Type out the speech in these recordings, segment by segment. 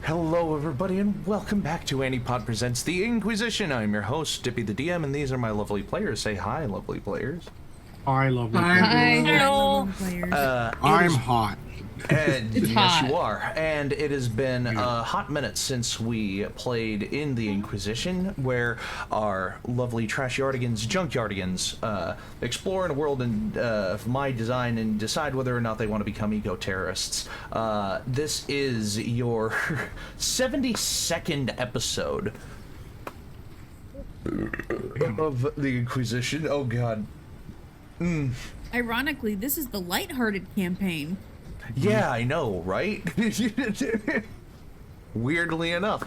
Hello, everybody, and welcome back to ANIPOD Presents the In-Quy'zz-ition. I'm your host, Dippy the DM, and these are my lovely players. Say hi, lovely players. Hi, lovely Hi, players. hello. I'm hot. And It's yes, hot. you are. And it has been a hot minute since we played in the In-Quy'zz-ition, where our lovely trashyardigans, junkyardigans, explore in a world of my design and decide whether or not they want to become eco-terrorists. This is your 72nd episode of the In-Quy'zz-ition. Oh, God. Ironically, this is the lighthearted campaign. Yeah, I know, right? Weirdly enough.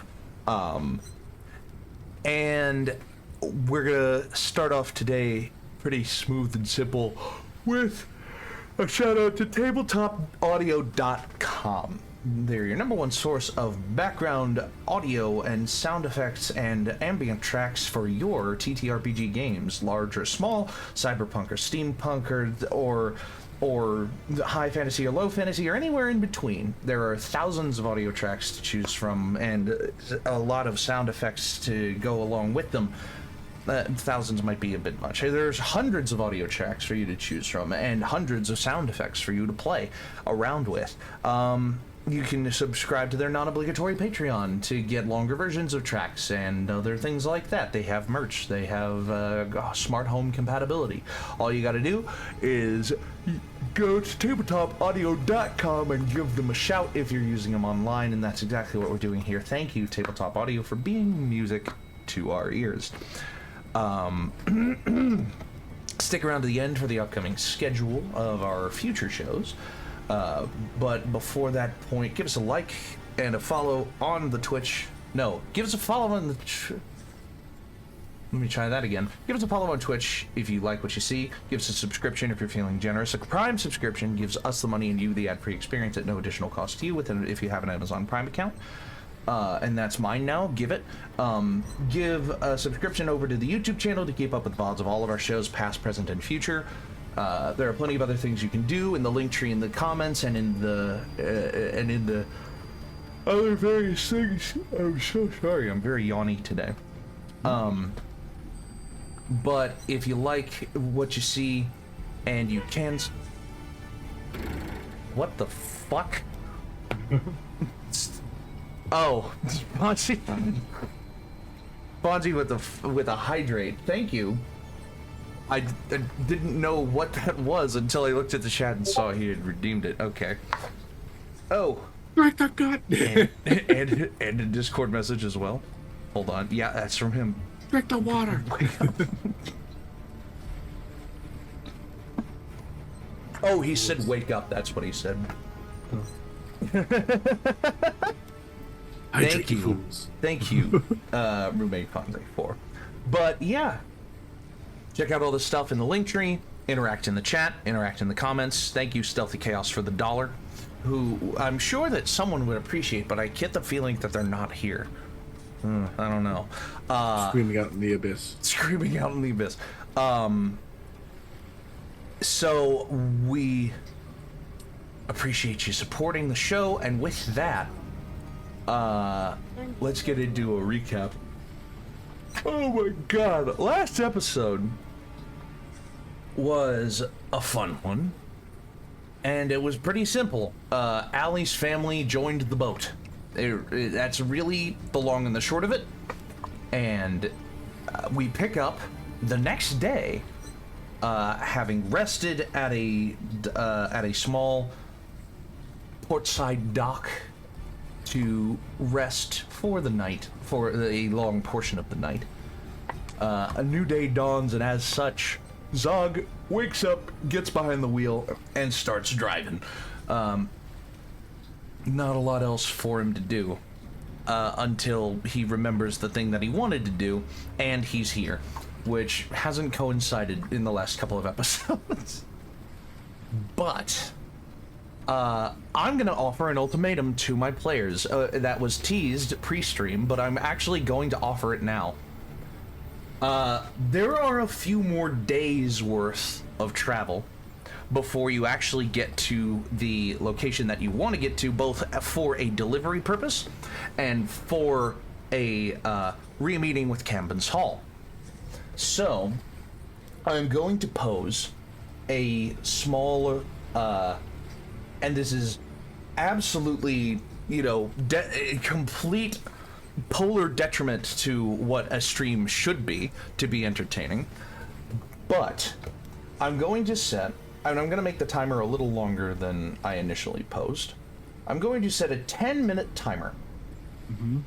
And we're gonna start off today pretty smooth and simple with a shout out to tabletopaudio.com. They're your #1 source of background audio and sound effects and ambient tracks for your TTRPG games, large or small, cyberpunk or steampunk or high fantasy or low fantasy or anywhere in between. There are thousands of audio tracks to choose from and a lot of sound effects to go along with them. Thousands might be a bit much. There's hundreds of audio tracks for you to choose from and hundreds of sound effects for you to play around with. You can subscribe to their non-obligatory Patreon to get longer versions of tracks and other things like that. They have merch. They have smart home compatibility. All you got to do is go to tabletopaudio.com and give them a shout if you're using them online, and that's exactly what we're doing here. Thank you, Tabletop Audio, for being music to our ears. Stick around to the end for the upcoming schedule of our future shows. But before that point, give us a like and a follow on the Twitch. No, give us a follow on the... Let me try that again. Give us a follow on Twitch if you like what you see. Give us a subscription if you're feeling generous. A Prime subscription gives us the money and you the ad-free experience at no additional cost to you if you have an Amazon Prime account. And that's mine now. Give it. Give a subscription over to the YouTube channel to keep up with the VODs of all of our shows, past, present, and future. There are plenty of other things you can do in the link tree in the comments and in the other various things. I'm so sorry. I'm very yawny today. But if you like what you see and you can... What the fuck? Oh, Bonzi. Bonzi with a hydrate. Thank you. I didn't know what that was until I looked at the chat and saw he had redeemed it. Okay. Oh. Direct our gut. and a Discord message as well. Hold on. Yeah, that's from him. Direct the water. Oh, he said wake up. That's what he said. Thank you. Fools. Thank you, roommate Conte 4. But yeah. Check out all the stuff in the link tree, interact in the chat, interact in the comments. Thank you, StealthyChaos, for the $1, who I'm sure that someone would appreciate, but I get the feeling that they're not here. I don't know. Screaming out in the abyss. Screaming out in the abyss. So we appreciate you supporting the show, and with that, let's get into a recap. Oh my god, last episode was a fun one, and it was pretty simple. Allie's family joined the boat. That's really the long and the short of it, and we pick up the next day, having rested at a small portside dock to rest for the night, for a long portion of the night. A new day dawns, and as such, Zog wakes up, gets behind the wheel, and starts driving. Not a lot else for him to do until he remembers the thing that he wanted to do, and he's here, which hasn't coincided in the last couple of episodes. But I'm gonna offer an ultimatum to my players that was teased pre-stream, but I'm actually going to offer it now. There are a few more days worth of travel before you actually get to the location that you want to get to, both for a delivery purpose and for a re-meeting with Camden's Hall. So, I'm going to pose a small, and this is absolutely, you know, a complete polar detriment to what a stream should be to be entertaining, but I'm going to set, and I'm going to make the timer a little longer than I initially posed. I'm going to set a 10-minute timer. Mm-hmm.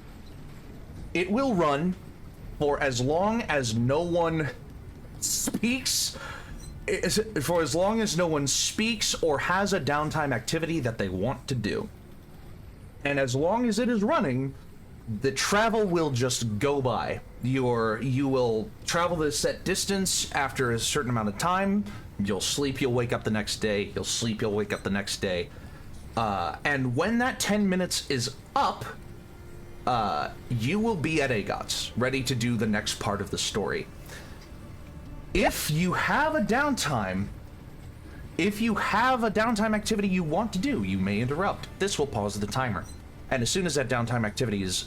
It will run for as long as no one speaks, for as long as no one speaks or has a downtime activity that they want to do. And as long as it is running, the travel will just go by. You will travel the set distance after a certain amount of time. You'll sleep, you'll wake up the next day. You'll sleep, you'll wake up the next day. And when that 10 minutes is up, you will be at AGOTS, ready to do the next part of the story. If you have a downtime activity you want to do, you may interrupt. This will pause the timer. And as soon as that downtime activity is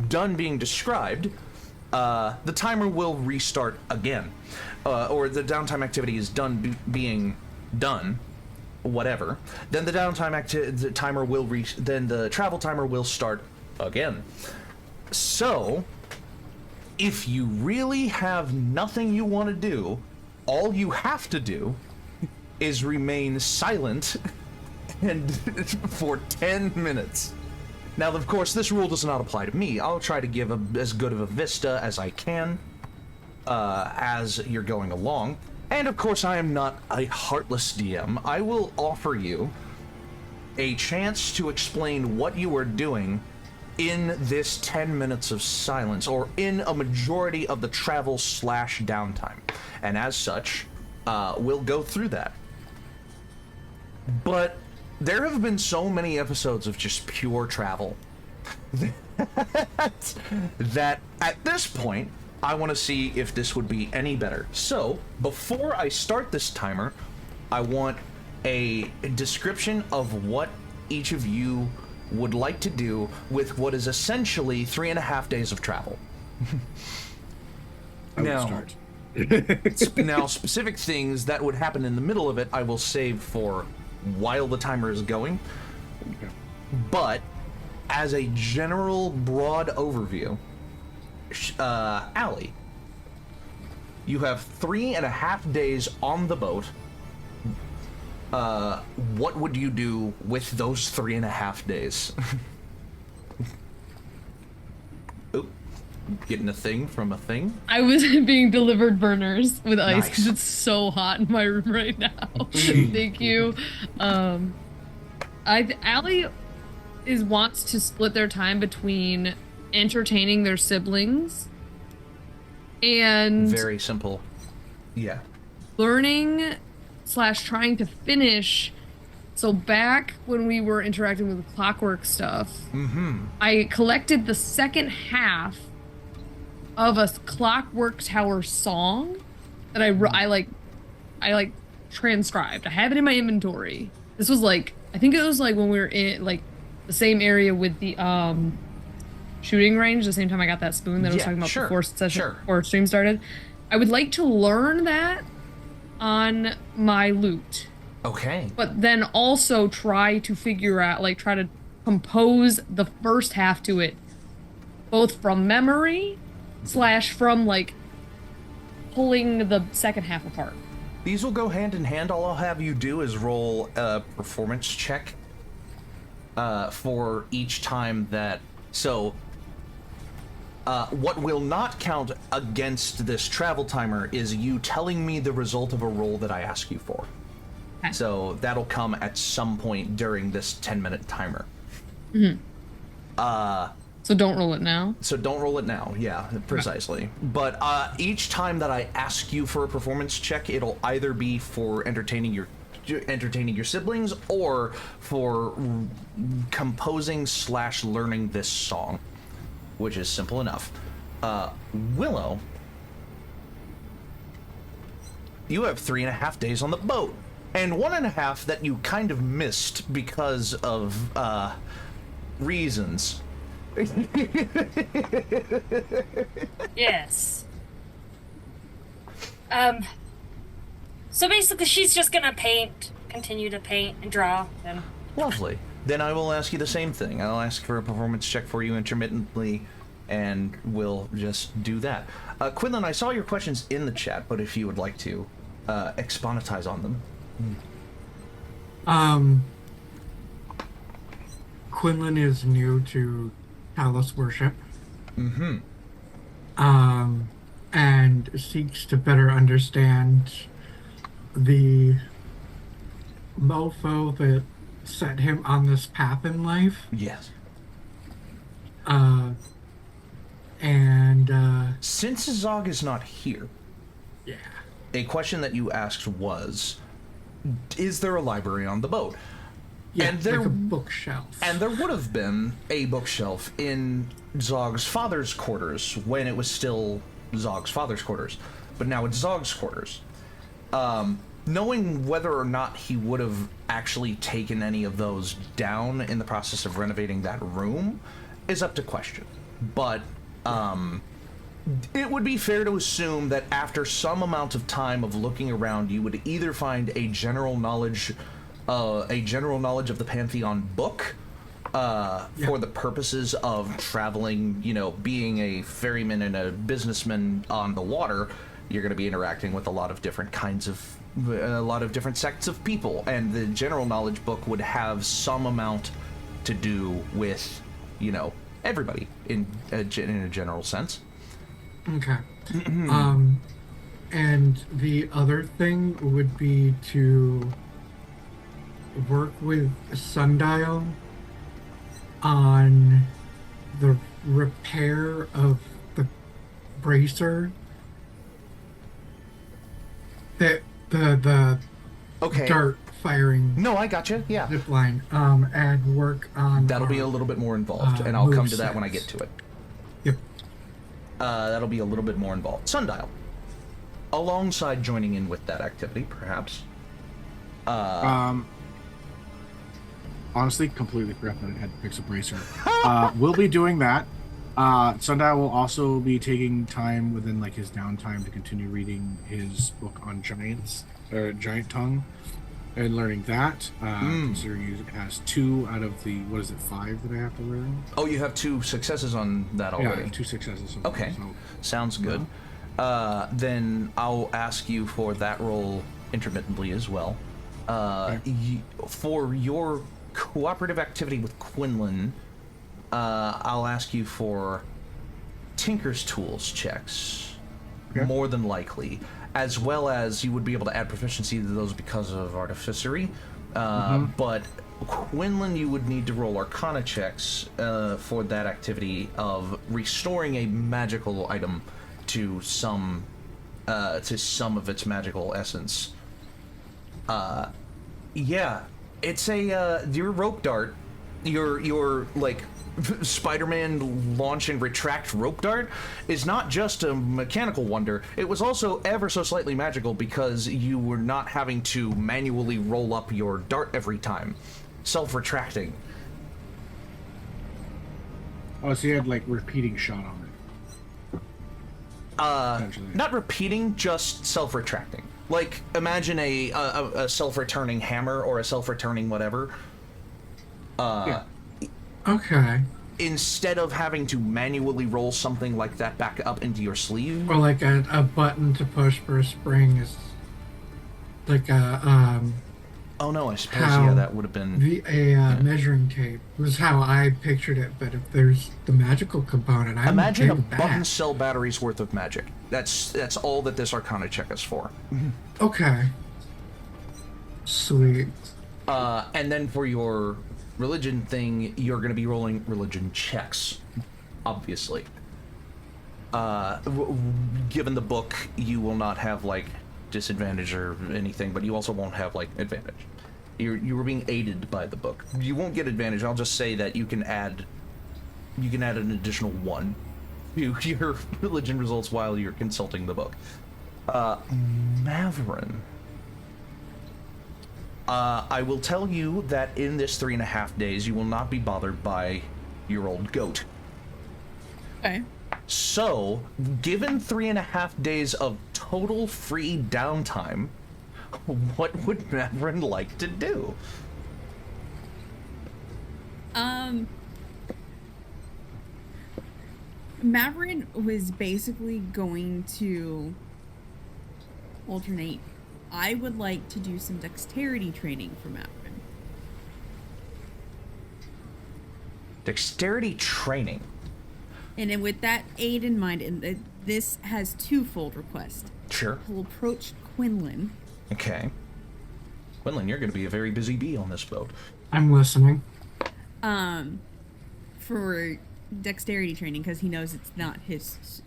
done being described, the timer will restart again. Or the downtime activity is done being done, whatever. Then the downtime timer will then the travel timer will start again. So, if you really have nothing you want to do, all you have to do is remain silent and for 10 minutes. Now, of course, this rule does not apply to me. I'll try to give as good of a vista as I can as you're going along. And, of course, I am not a heartless DM. I will offer you a chance to explain what you are doing in this 10 minutes of silence, or in a majority of the travel / downtime. And as such, we'll go through that. But there have been so many episodes of just pure travel that at this point, I want to see if this would be any better. So, before I start this timer, I want a description of what each of you would like to do with what is essentially 3.5 days of travel. I will start. Now, specific things that would happen in the middle of it, I will save for while the timer is going. Okay. But, as a general broad overview, Allie, you have 3.5 days on the boat. What would you do with those 3.5 days? Oop, getting a thing from a thing? I was being delivered burners with ice because Nice. it's so hot in my room right now. Thank you. Allie wants to split their time between entertaining their siblings and Very simple. Yeah. learning / trying to finish. So back when we were interacting with clockwork stuff, I collected the second half of a Clockwork Tower song that I transcribed. I have it in my inventory. This was like, I think it was like when we were in like the same area with the shooting range, the same time I got that spoon that I was talking about before before stream started. I would like to learn that on my loot. Okay. But then also try to figure out, try to compose the first half to it, both from memory / from, pulling the second half apart. These will go hand in hand. All I'll have you do is roll a performance check for each time that... So, what will not count against this travel timer is you telling me the result of a roll that I ask you for. Okay. So that'll come at some point during this 10-minute timer. So don't roll it now? So don't roll it now, yeah, precisely. But each time that I ask you for a performance check, it'll either be for entertaining your siblings or for composing / learning this song, which is simple enough. Willow, you have 3.5 days on the boat, and 1.5 that you kind of missed because of reasons. Yes. So basically, she's just gonna continue to paint and draw, and... Lovely. Then I will ask you the same thing. I'll ask for a performance check for you intermittently, and we'll just do that. Quinlan, I saw your questions in the chat, but if you would like to exponentize on them. Quinlan is new to Talos worship. Mm-hmm. And seeks to better understand the mofo that set him on this path in life. Yes. Since Zog is not here, Yeah. a question that you asked was, is there a library on the boat? Yeah, and there, like a bookshelf. And there would have been a bookshelf in Zog's father's quarters when it was still Zog's father's quarters, but now it's Zog's quarters. Knowing whether or not he would have actually taken any of those down in the process of renovating that room is up to question. But it would be fair to assume that after some amount of time of looking around, you would either find a general knowledge of the Pantheon book for the purposes of traveling, you know, being a ferryman and a businessman on the water. You're going to be interacting with a lot of different sects of people, and the general knowledge book would have some amount to do with, you know, everybody in a general sense. Okay. And the other thing would be to work with Sundial on the repair of the bracer that the Okay. dart firing No, I gotcha. Yeah. zip line, and work on That'll be a little bit more involved, and I'll come to that when I get to it. Yep. That'll be a little bit more involved. Sundial, alongside joining in with that activity, perhaps. Honestly, completely forgot that I had to fix a bracer. We'll be doing that. Sundial will also be taking time within like his downtime to continue reading his book on giants, or giant tongue, and learning that. Considering he has 2 out of the 5 that I have to learn. Oh, you have 2 successes on that already. Yeah, 2 successes. So Okay, far, so. sounds good. Then I'll ask you for that roll intermittently as well. For your cooperative activity with Quinlan, I'll ask you for Tinker's Tools checks, more than likely, as well as you would be able to add proficiency to those because of Artificery. But Quinlan, you would need to roll Arcana checks for that activity of restoring a magical item to some of its magical essence. Yeah, it's your rope dart, your like Spider-Man launch and retract rope dart is not just a mechanical wonder. It was also ever so slightly magical because you were not having to manually roll up your dart every time. Self-retracting. Oh, so you had like repeating shot on it. Not repeating, just self-retracting. Like, imagine a self-returning hammer or a self-returning whatever. Okay. Instead of having to manually roll something like that back up into your sleeve. Or like a button to push for a spring is like a Oh no, I suppose how that would have been measuring tape was how I pictured it. But if there's the magical component, I'm imagine okay a with that. button cell battery's worth of magic. That's all that this Arcana check is for. Okay. Sweet. And then for your religion thing, you're going to be rolling religion checks, obviously. Given the book, you will not have like disadvantage or anything, but you also won't have like advantage. You were being aided by the book. You won't get advantage. I'll just say that you can add an additional 1 to your religion results while you're consulting the book. Mavron. I will tell you that in this 3.5 days, you will not be bothered by your old goat. Okay. So, given 3.5 days of total free downtime, what would Mavron like to do? Mavron was basically going to alternate. I would like to do some dexterity training for Mavron. Dexterity training. And then with that aid in mind, and this has twofold request. Sure. He'll approach Quinlan. Okay. Quinlan, you're going to be a very busy bee on this boat. I'm listening. For dexterity training, because he knows it's not his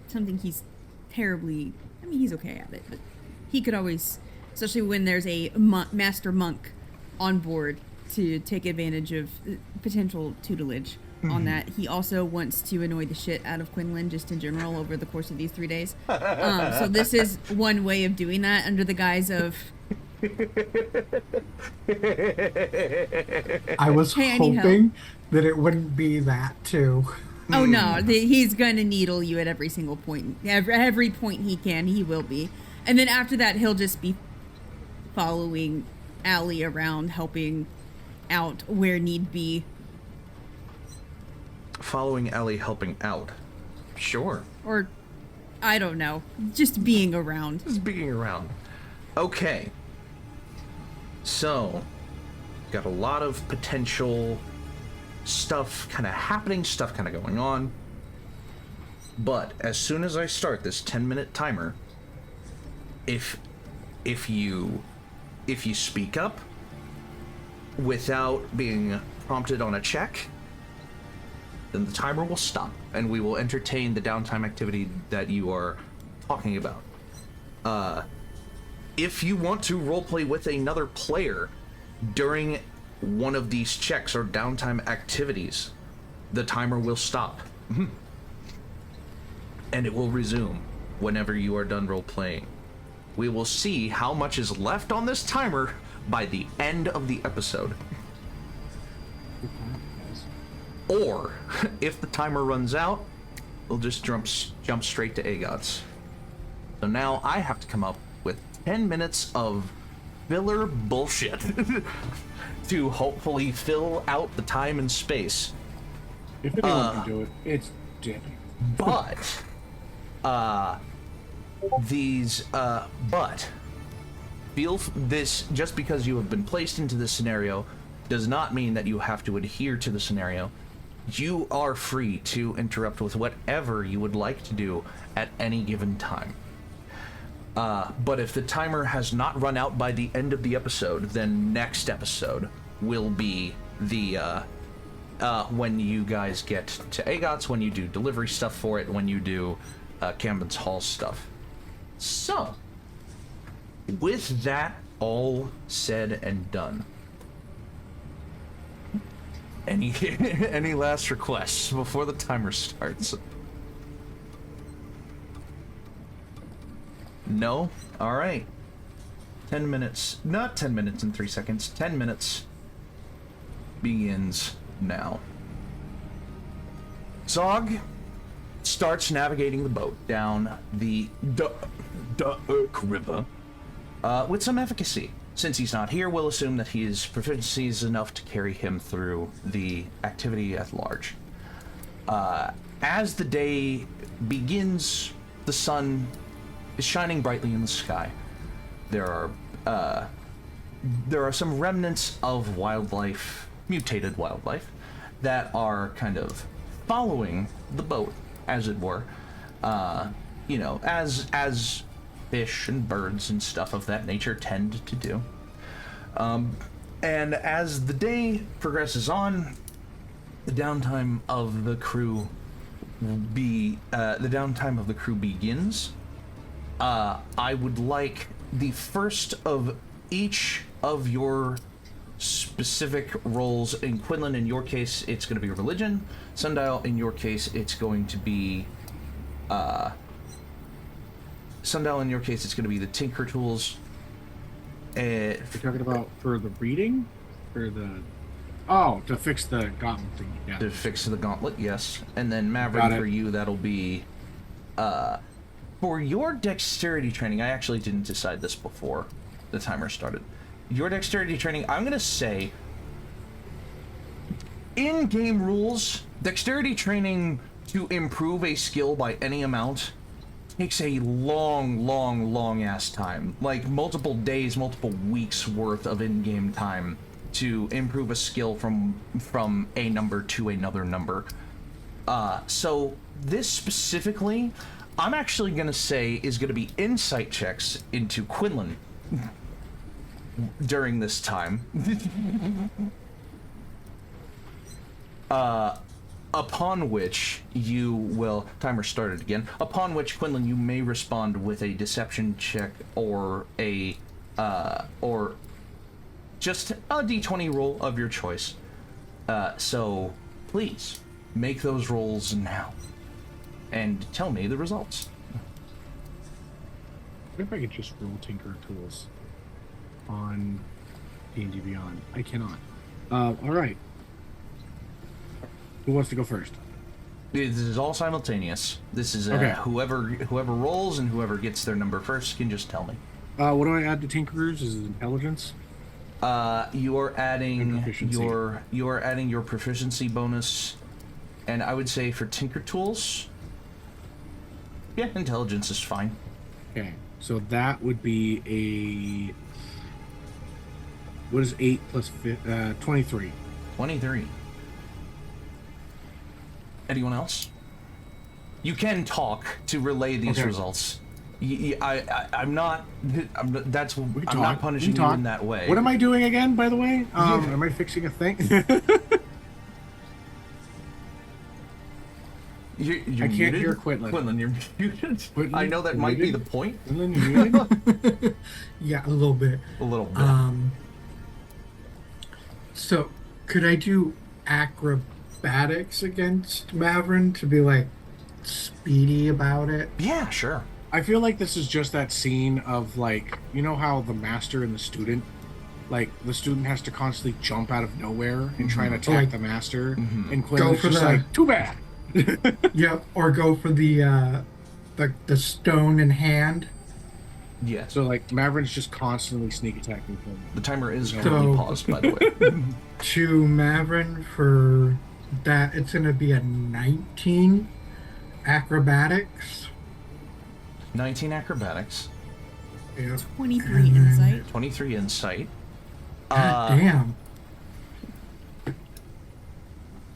something he's terribly, I mean, he's okay at it, but he could always, especially when there's a master monk on board, to take advantage of potential tutelage on that. He also wants to annoy the shit out of Quinlan just in general over the course of these 3 days. So this is one way of doing that, under the guise of, I was Hey, I need hoping that it wouldn't be that too. oh no, he's gonna needle you at every single point. Every point he can, he will be. And then after that, he'll just be following Allie around, helping out where need be. Following Ellie helping out. Sure. Or, I don't know, just being around. Just being around. Okay. So, got a lot of potential stuff kind of happening, stuff kind of going on. But as soon as I start this 10-minute timer, if you speak up without being prompted on a check, then the timer will stop and we will entertain the downtime activity that you are talking about. If you want to roleplay with another player during one of these checks or downtime activities, the timer will stop. And it will resume whenever you are done roleplaying. We will see how much is left on this timer by the end of the episode. Or, if the timer runs out, we'll just jump straight to AGOTS. So now I have to come up with 10 minutes of filler bullshit to hopefully fill out the time and space. If anyone can do it, it's Danny. But, this, just because you have been placed into this scenario, does not mean that you have to adhere to the scenario. You are free to interrupt with whatever you would like to do at any given time. But if the timer has not run out by the end of the episode, then next episode will be the, when you guys get to AGOTS, when you do delivery stuff for it, when you do Camden's Hall stuff. So, with that all said and done, any last requests before the timer starts? No? Alright. 10 minutes, not 10 minutes and 3 seconds, 10 minutes begins now. Zog starts navigating the boat down the Urk River with some efficacy. Since he's not here, we'll assume that his proficiency is enough to carry him through the activity at large. As the day begins, the sun is shining brightly in the sky. There are some remnants of wildlife, mutated wildlife, that are kind of following the boat, as it were. You know, as fish and birds and stuff of that nature tend to do. And as the day progresses on, the downtime of the crew begins. I would like the first of each of your specific roles. In Quinlan, in your case, it's going to be religion. Sundial, in your case, it's going to be the Tinker Tools. You're talking about for the reading? For the... Oh, to fix the gauntlet thing. Yeah. To fix the gauntlet, yes. And then Got Mavron, it. for you, that'll be... for your dexterity training, I actually didn't decide this before the timer started. Your dexterity training, I'm going to say... In-game rules, dexterity training to improve a skill by any amount takes a long ass time. Like multiple days, multiple weeks worth of in-game time to improve a skill from a number to another number. So this specifically, I'm actually gonna say is gonna be insight checks into Quinlan during this time. Upon which you will... Timer started again. Upon which, Quinlan, you may respond with a deception check or a... or just a d20 roll of your choice. So, please, make those rolls now. And tell me the results. What if I could just roll Tinker Tools on D&D Beyond? I cannot. Alright. Who wants to go first? This is all simultaneous. This is Okay. whoever rolls and whoever gets their number first can just tell me. What do I add to Tinkerers? Is it intelligence? You are adding proficiency. you are adding your proficiency bonus, and I would say for Tinker Tools, yeah, intelligence is fine. Okay, so that would be a... What is 8 plus 23? 23. Anyone else? You can talk to relay these Okay. results. I'm not. That's. I'm We can not talk. punishing We can you talk. in that way. What am I doing again, by the way? Am I fixing a thing? You're I can't muted? hear Quinlan. Quinlan, you're muted. Quinlan, I know that you're might be the muted? point. Quinlan, you muted? Yeah, a little bit. A little bit. So could I do acrobatics against Mavron to be like speedy about it? Yeah, sure. I feel like this is just that scene of, like, you know how the master and the student, like, the student has to constantly jump out of nowhere and try and attack Like- the master, Mhm. and Quinlan's for just the- like, too bad. Yeah, or go for the stone in hand. Yes. So, like, Mavron's just constantly sneak attacking Quinlan. The timer is So- currently paused, by the way. To Mavron for that, it's going to be a 19 acrobatics. 19 acrobatics, Yeah. 23 insight. 23 insight. God damn.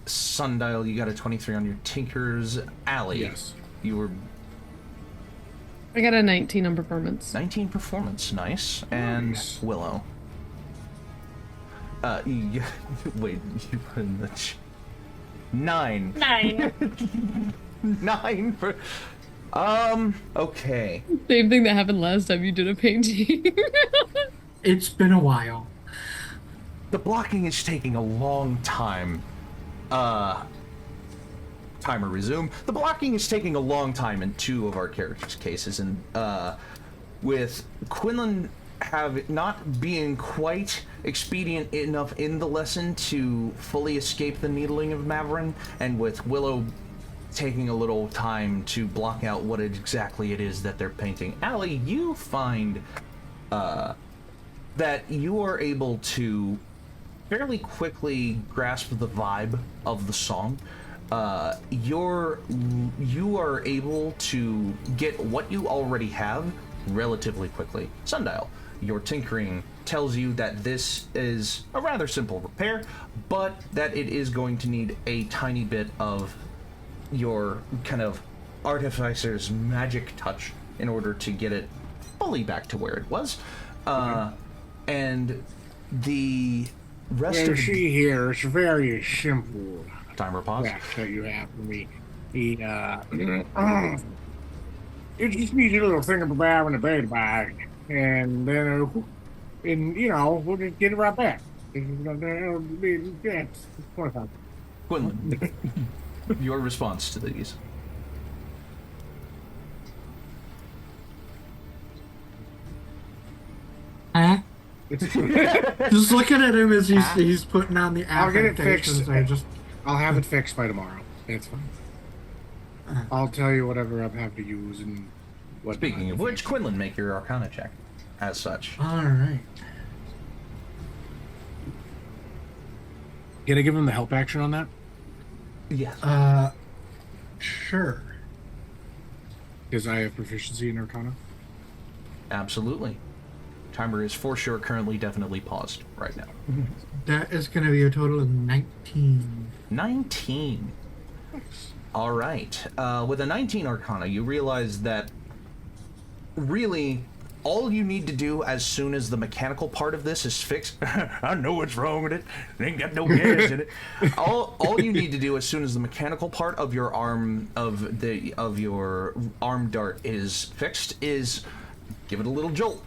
Sundial, you got a 23 on your Tinker's Alley. Yes. You were I got a 19 on performance. 19 performance, nice. And Nice. Willow. You, wait, you put in the 9. 9. 9 for. Okay. Same thing that happened last time you did a painting. It's been a while. The blocking is taking a long time. Timer resume. The blocking is taking a long time in 2 of our characters' cases, and with Quinlan not being quite expedient enough in the lesson to fully escape the needling of Mavron, and with Willow taking a little time to block out what exactly it is that they're painting. Allie, you find that you are able to fairly quickly grasp the vibe of the song. You are able to get what you already have relatively quickly. Sundial, your tinkering tells you that this is a rather simple repair, but that it is going to need a tiny bit of your kind of artificer's magic touch in order to get it fully back to where it was. And the rest Yeah, of see here, it's very simple. timer pause. That you have for me. He, it just needs a little thing of a bow and a beta bag, and then, and you know, we'll just get it right back. Yeah, 25. Quinlan, your response to these. Huh? Just looking at him as he's putting on the I'll get it affectations. fixed. I'll have it fixed by tomorrow. It's fine. I'll tell you whatever I have to use and what. Speaking of which, Quinlan, make your Arcana check. As such. All right. Can I give him the help action on that? Yes. Sure. Because I have proficiency in Arcana. Absolutely. Timer is for sure currently definitely paused right now. That is going to be a total of 19. 19. All right. With a 19 Arcana, you realize that really all you need to do as soon as the mechanical part of this is fixed. I know what's wrong with it. It ain't got no gas in it. All you need to do as soon as the mechanical part of your arm of your arm dart is fixed is give it a little jolt.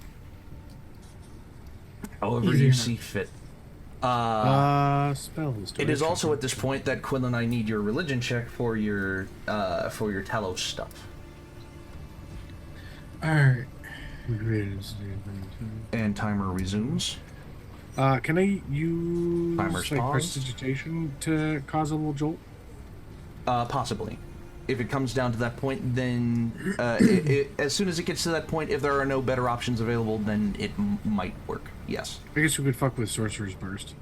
However you see fit. Spells. It is also at this point that Quinlan, I need your religion check for your Talos stuff. All right. And timer resumes. Can I use Timer's like paused. prestidigitation to cause a little jolt? Possibly. If it comes down to that point, then as soon as it gets to that point, if there are no better options available, then it might work. Yes. I guess we could fuck with Sorcerer's Burst.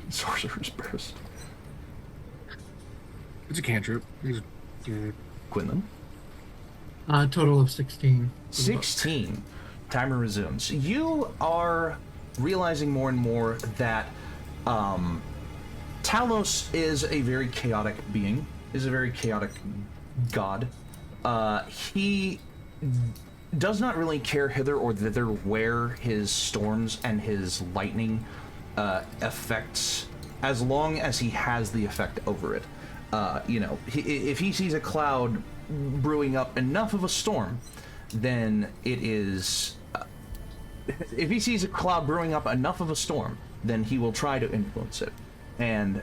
Sorcerer's Burst. It's a cantrip. Quinlan. Total of 16. 16. Timer resumes. You are realizing more and more that Talos is a very chaotic being, is a very chaotic god. He does not really care hither or thither where his storms and his lightning affects, as long as he has the effect over it. If he sees a cloud brewing up enough of a storm, then it is... if he sees a cloud brewing up enough of a storm, then he will try to influence it. And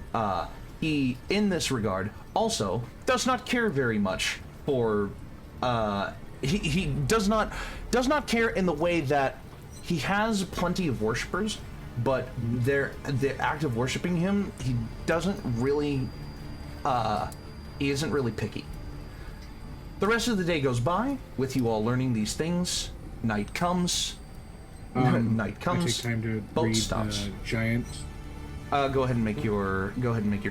he, in this regard, also does not care very much for... he does not care in the way that he has plenty of worshippers, but the act of worshiping him, he doesn't really... he isn't really picky. The rest of the day goes by with you all learning these things. Night comes. Night comes. I take time to boat read stops. Giant. Go ahead and make your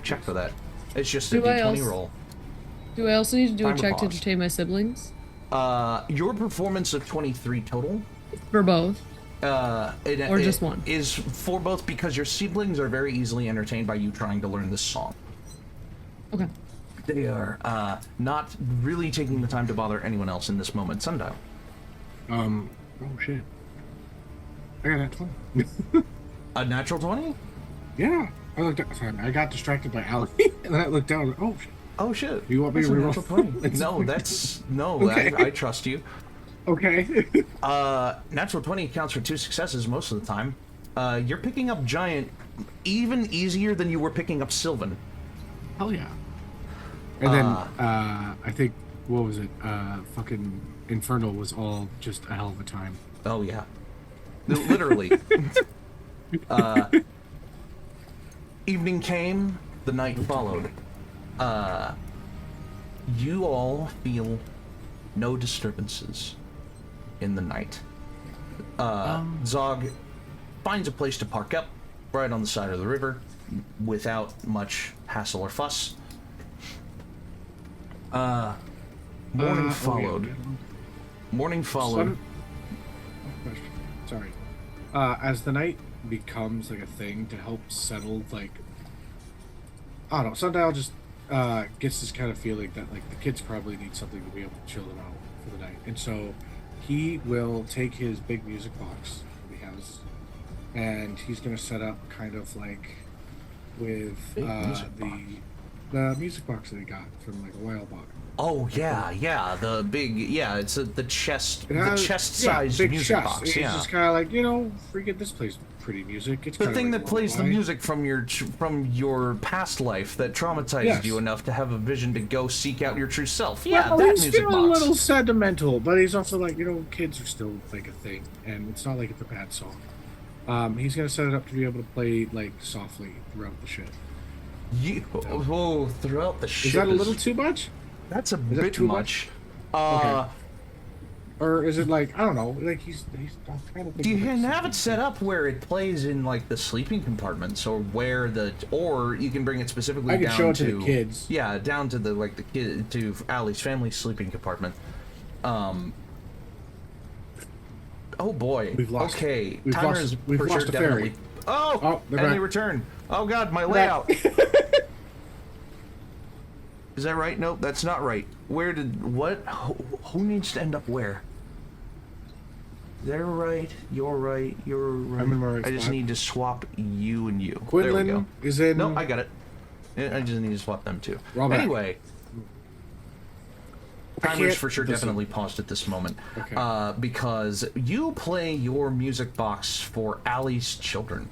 check for that. It's just a Do I D20 also- roll. Do I also need to do a Timer check to paused. entertain my siblings? Your performance of 23 total. For both. Or just one? Is for both because your siblings are very easily entertained by you trying to learn this song. Okay. They are not really taking the time to bother anyone else in this moment. Sundial. Oh shit. I got that 20. A natural 20? Yeah. I got distracted by Ali, and then I looked down. And, oh shit. Oh shit. You want me That's to a reroll? natural 20. No, that's no. Okay. I trust you. Okay. Natural 20 counts for 2 successes most of the time. You're picking up Giant even easier than you were picking up Sylvan. Hell yeah. And then I think what was it? Fucking Infernal was all just a hell of a time. Oh yeah. Literally. Evening came, the night followed. You all feel no disturbances in the night. Zog finds a place to park up right on the side of the river without much hassle or fuss. Morning followed. Morning followed. Sorry. As the night becomes like a thing to help settle, like, I don't know, Sundial just gets this kind of feeling that like the kids probably need something to be able to chill them out for the night, and so he will take his big music box that he has, and he's gonna set up kind of like with the music box that he got from like a while back. Oh yeah, the big it's the chest, It has- the chest-sized big music chest. box. It's Yeah, just kind of like, freaking this plays pretty music. It's the kinda thing like that plays the lo-fi. music from your past life that traumatized Yes. you enough to have a vision to go seek out your true self. Yeah, Well, that he's music feeling box. a little sentimental, but he's also like, kids are still like a thing, and it's not like it's a bad song. He's gonna set it up to be able to play like softly throughout the shit. Throughout the shit. Is that a little too much? That's a that bit too much. Okay. Or is it like, I don't know, like he's kind of. You can have it set up where it plays in like the sleeping compartments, or or you can bring it specifically I can down show it to the kids. Yeah, down to the kid to Allie's family sleeping compartment. Oh boy. We've lost. Okay. We've Timer lost. is We've for lost sure a ferry. definitely. Oh, they're and they back. return. Oh god, my They're back. layout. Is that right? Nope, that's not right. What? Who needs to end up where? They're right, you're right, you're right. I'm in my right I just spot. need to swap you and you. Quinlan there we go. is in. No, I got it. I just need to swap them too. Roll back. Anyway. I Timer's can't for sure listen. definitely paused at this moment. Okay. Because you play your music box for Allie's children.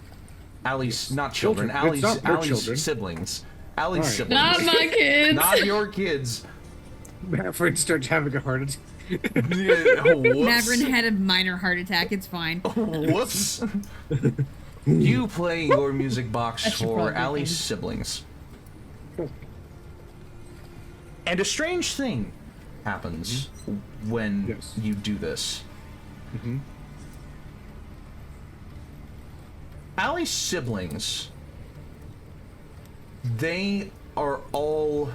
Allie's, not children, Children. It's not her Allie's children. siblings. Allie's Alright. siblings. Not my kids. Not your kids. Mavron starts having a heart attack. Mavron had a minor heart attack. It's fine. Whoops. You play your music box That should for probably be Allie's fine. siblings. And a strange thing happens when Yes. you do this. Allie's siblings, they are all,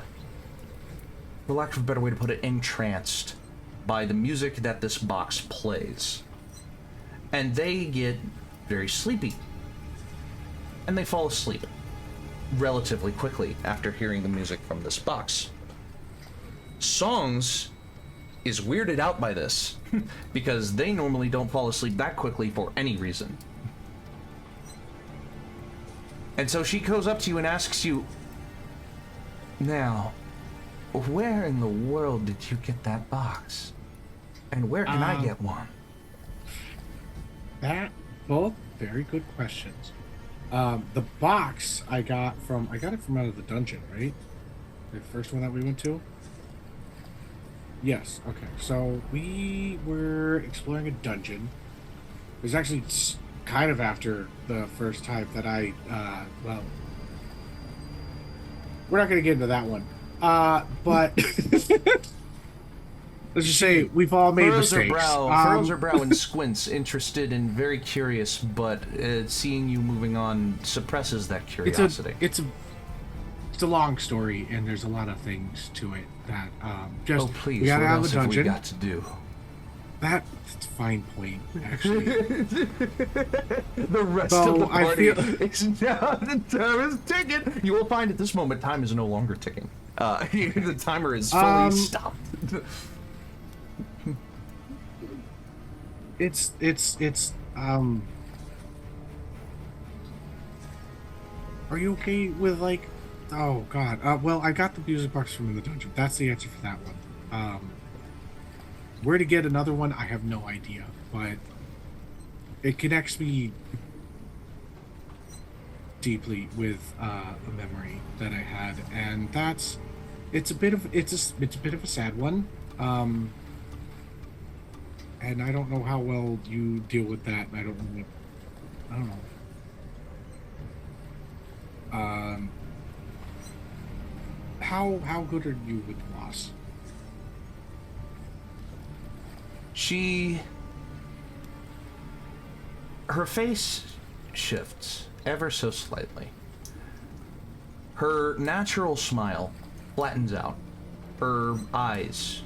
for lack of a better way to put it, entranced by the music that this box plays. And they get very sleepy. And they fall asleep relatively quickly after hearing the music from this box. Songs is weirded out by this because they normally don't fall asleep that quickly for any reason. And so she goes up to you and asks you, now, where in the world did you get that box? And where can I get one? That both very good questions. The box I got it from out of the dungeon, right? The first one that we went to. Yes. Okay. So we were exploring a dungeon. It was actually kind of after the first time that I, well, we're not going to get into that one. But let's just say we've all made mistakes. Furrows her brow and squints, interested and very curious, but seeing you moving on suppresses that curiosity. It's a long story, and there's a lot of things to it that just. Oh please, we gotta what have else a have we dungeon. got to do? That's a fine point, actually. The rest So, of the I party feel- is now, the time is ticking. You will find at this moment time is no longer ticking. The timer is fully stopped. It's Are you okay with like? Oh God. Well, I got the music box from in the dungeon. That's the answer for that one. Where to get another one, I have no idea, but it connects me deeply with a memory that I had, and it's a bit of a sad one. And I don't know how well you deal with that. I don't know. How good are you with loss? Her face shifts ever so slightly. Her natural smile flattens out. Her eyes,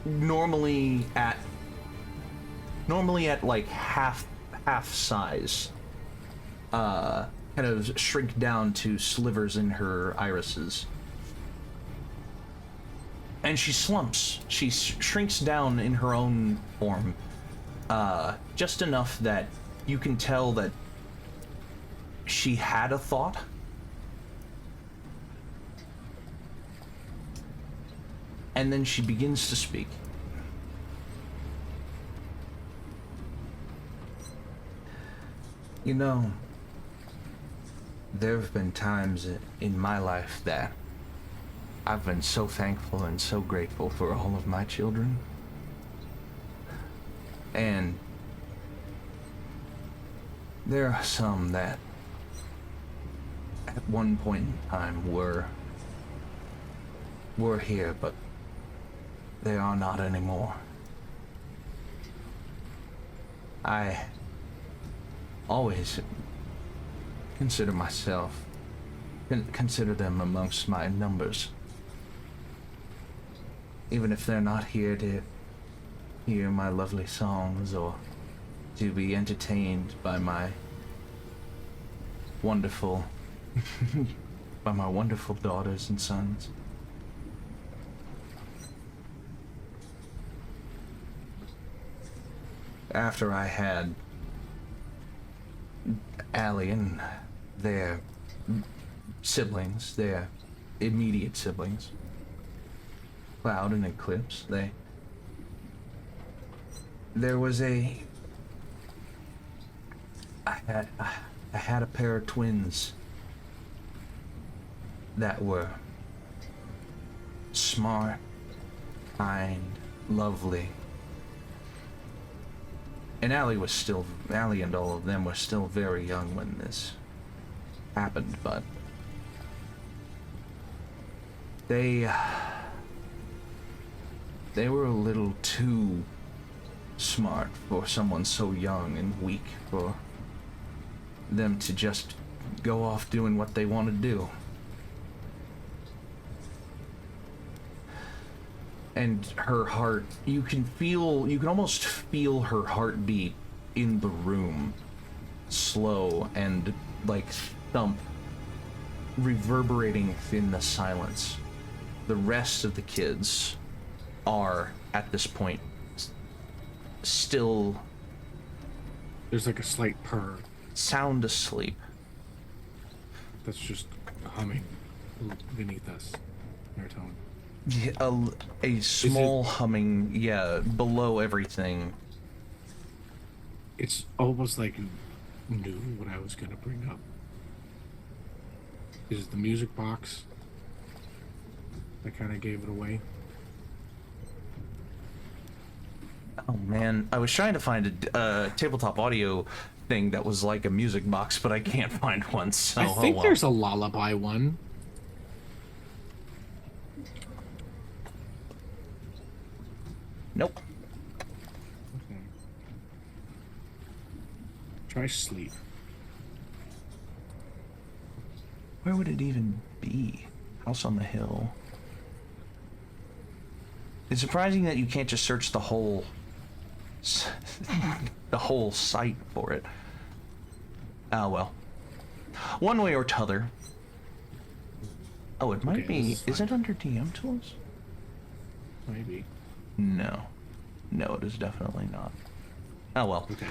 normally at like half size, kind of shrink down to slivers in her irises. And she slumps. She shrinks down in her own form, just enough that you can tell that she had a thought. And then she begins to speak. You know, there have been times in my life that I've been so thankful and so grateful for all of my children. And There are some that at one point in time were here, but they are not anymore. I always consider myself, consider them amongst my numbers. Even if they're not here to hear my lovely songs or to be entertained by my wonderful, by my wonderful daughters and sons. After I had Allie and their siblings, their immediate siblings, Cloud and Eclipse, there was I had a pair of twins that were smart, kind, lovely. And Allie and all of them were still very young when this happened, but they were a little too smart for someone so young and weak for them to just go off doing what they want to do. And her heart, you can almost feel her heartbeat in the room, slow and like thump, reverberating in the silence. The rest of the kids are, at this point, still... There's like a slight purr. Sound asleep. That's just humming beneath us, baritone. Yeah, a small humming, yeah, below everything. It's almost like you knew what I was going to bring up. Is it the music box that kind of gave it away? Oh man, I was trying to find a tabletop audio thing that was like a music box, but I can't find one, so I think well. there's a lullaby one. Nope. Okay. Try sleep. Where would it even be? House on the Hill. It's surprising that you can't just search the whole the whole site for it. Ah, well. One way or t'other. Oh, it might be. Is it under DM tools? Maybe. No. No, it is definitely not. Oh, well. Okay.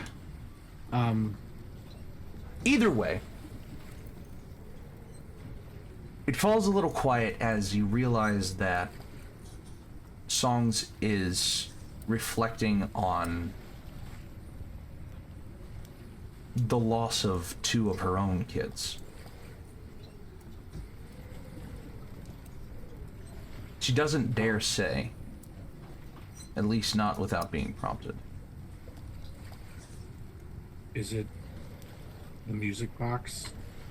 Either way, it falls a little quiet as you realize that Songs is reflecting on the loss of two of her own kids. She doesn't dare say, at least not without being prompted. Is it the music box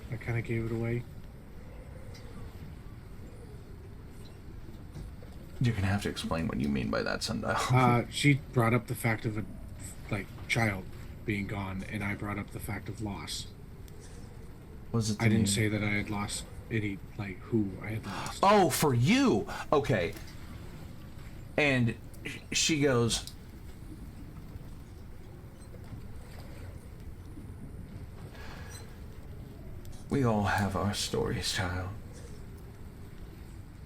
that kind of gave it away? You're gonna have to explain what you mean by that, Sundial. She brought up the fact of a child being gone, and I brought up the fact of loss. Was it? I didn't say that I had lost any, who I had lost. Oh, for you. Okay. And she goes, we all have our stories, child.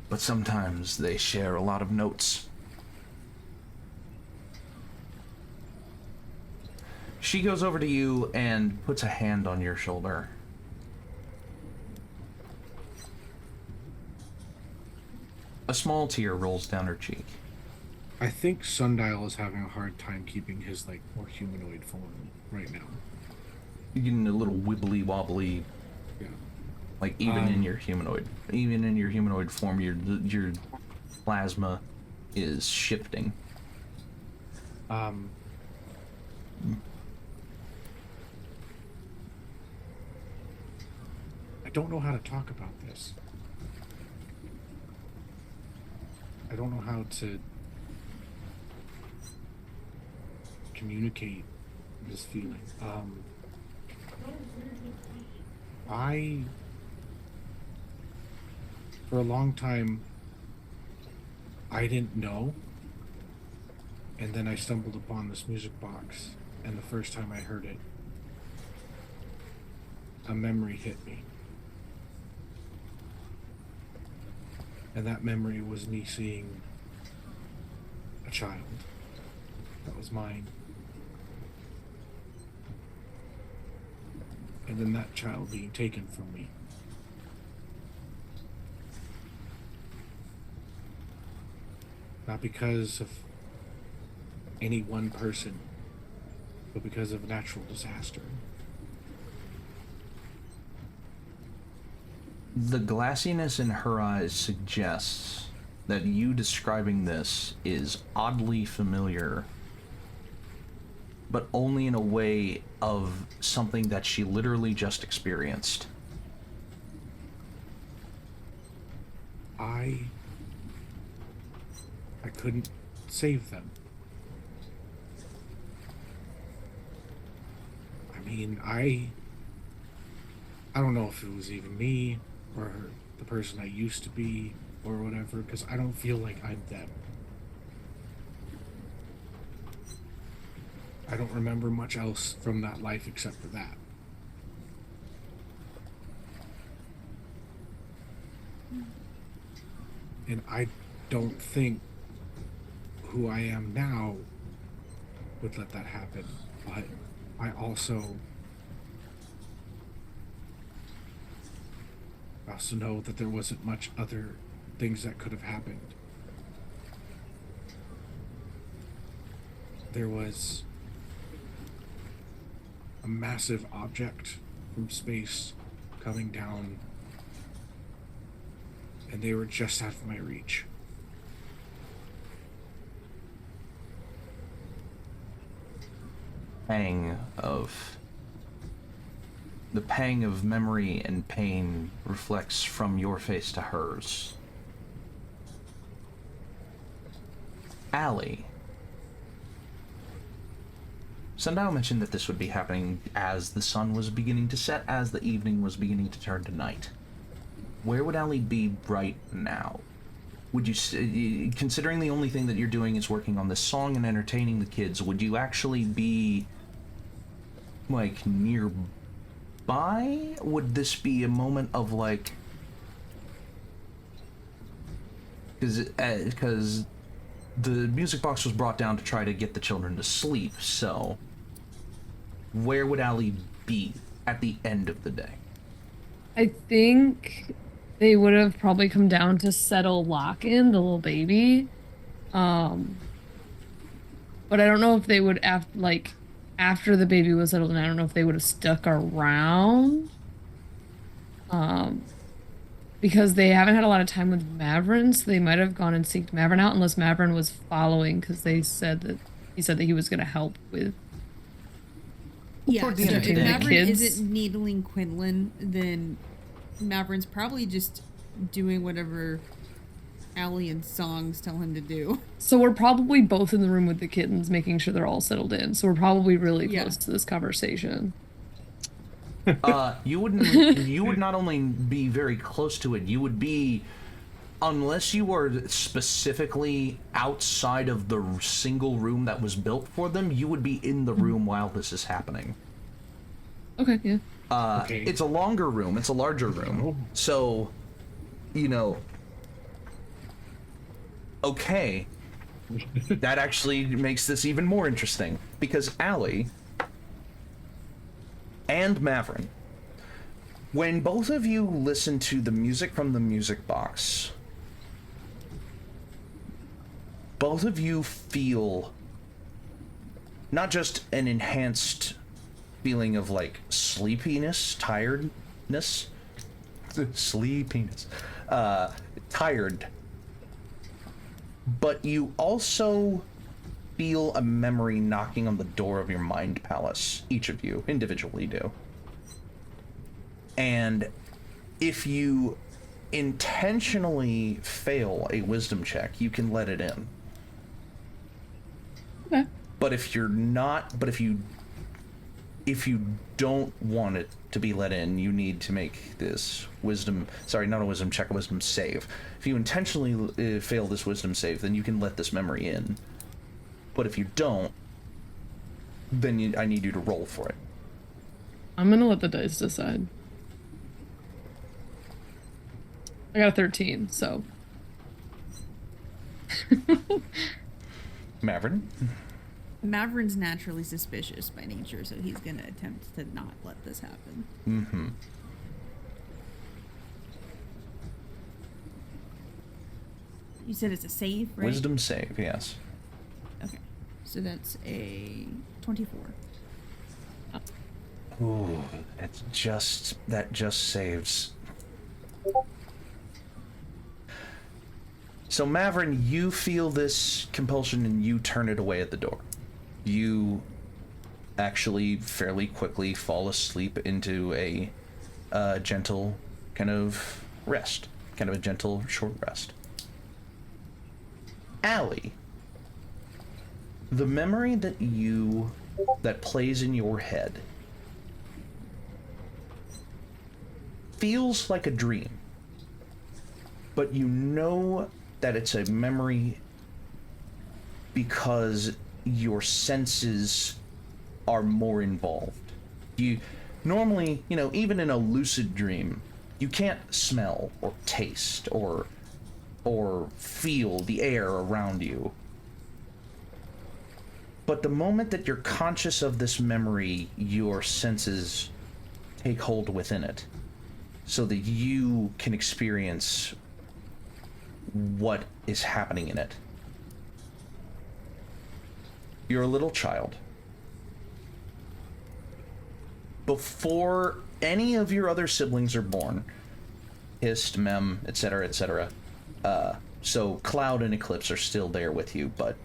But sometimes they share a lot of notes. She goes over to you and puts a hand on your shoulder. A small tear rolls down her cheek. I think Sundial is having a hard time keeping his more humanoid form right now. You're getting a little wibbly wobbly. Yeah. Even in your humanoid form, your plasma is shifting. don't know how to talk about this. I don't know how to communicate this feeling. For a long time, I didn't know. And then I stumbled upon this music box, and the first time I heard it, a memory hit me. And that memory was me seeing a child that was mine. And then that child being taken from me. Not because of any one person, but because of natural disaster. The glassiness in her eyes suggests that you describing this is oddly familiar, but only in a way of something that she literally just experienced. I couldn't save them. I mean, I don't know if it was even me or the person I used to be or whatever, because I don't feel like I'm them. I don't remember much else from that life except for that. And I don't think who I am now would let that happen, but I also know that there wasn't much other things that could have happened. There was a massive object from space coming down, and they were just out of my reach. The pang of memory and pain reflects from your face to hers. Allie. Sundial mentioned that this would be happening as the sun was beginning to set, as the evening was beginning to turn to night. Where would Allie be right now? Would you, considering the only thing that you're doing is working on this song and entertaining the kids, would you actually be, like, nearby? Would this be a moment of, like, because the music box was brought down to try to get the children to sleep, so where would Allie be at the end of the day? I think they would have probably come down to settle Lock-in, the little baby. But I don't know if they would, after the baby was settled in, I don't know if they would have stuck around. Because they haven't had a lot of time with Mavron, so they might have gone and seeked Mavron out, unless Mavron was following, because he said that he was going to help with. Yeah, Toward so the end if of the day. Mavron Kids. isn't needling Quinlan, then Mavron's probably just doing whatever Allie and Songs tell him to do. So we're probably both in the room with the kittens, making sure they're all settled in. So we're probably really Yeah. close to this conversation. You would not only be very close to it, you would be, unless you were specifically outside of the single room that was built for them, you would be in the room while this is happening. Okay, yeah. Okay. It's a longer room, it's a larger room, so, you know, okay, that actually makes this even more interesting, because Allie and Mavron, when both of you listen to the music from the music box, both of you feel not just an enhanced feeling of, like, sleepiness, tiredness, tired, but you also feel a memory knocking on the door of your mind palace. Each of you individually do. And If you intentionally fail a wisdom check, you can let it in. Okay. But if you're not, but if you don't want it to be let in, you need to make this wisdom, sorry, not a wisdom check, a wisdom save. If you intentionally fail this wisdom save, then you can let this memory in. But if you don't, then I need you to roll for it. I'm gonna let the dice decide. I got a 13, so. Mavron? Mavron's naturally suspicious by nature, so he's gonna attempt to not let this happen. Mm-hmm. You said it's a save, right? Wisdom save, yes. Okay. So that's a 24. Ooh, that just saves. So Mavron, you feel this compulsion and you turn it away at the door. You actually fairly quickly fall asleep into a gentle kind of rest, kind of a gentle short rest. Allie, the memory that plays in your head feels like a dream, but you know that it's a memory because your senses are more involved. You normally, even in a lucid dream, you can't smell or taste or feel the air around you. But the moment that you're conscious of this memory, your senses take hold within it so that you can experience what is happening in it. You're a little child. Before any of your other siblings are born, Hist, Mem, etc., etc., so Cloud and Eclipse are still there with you, but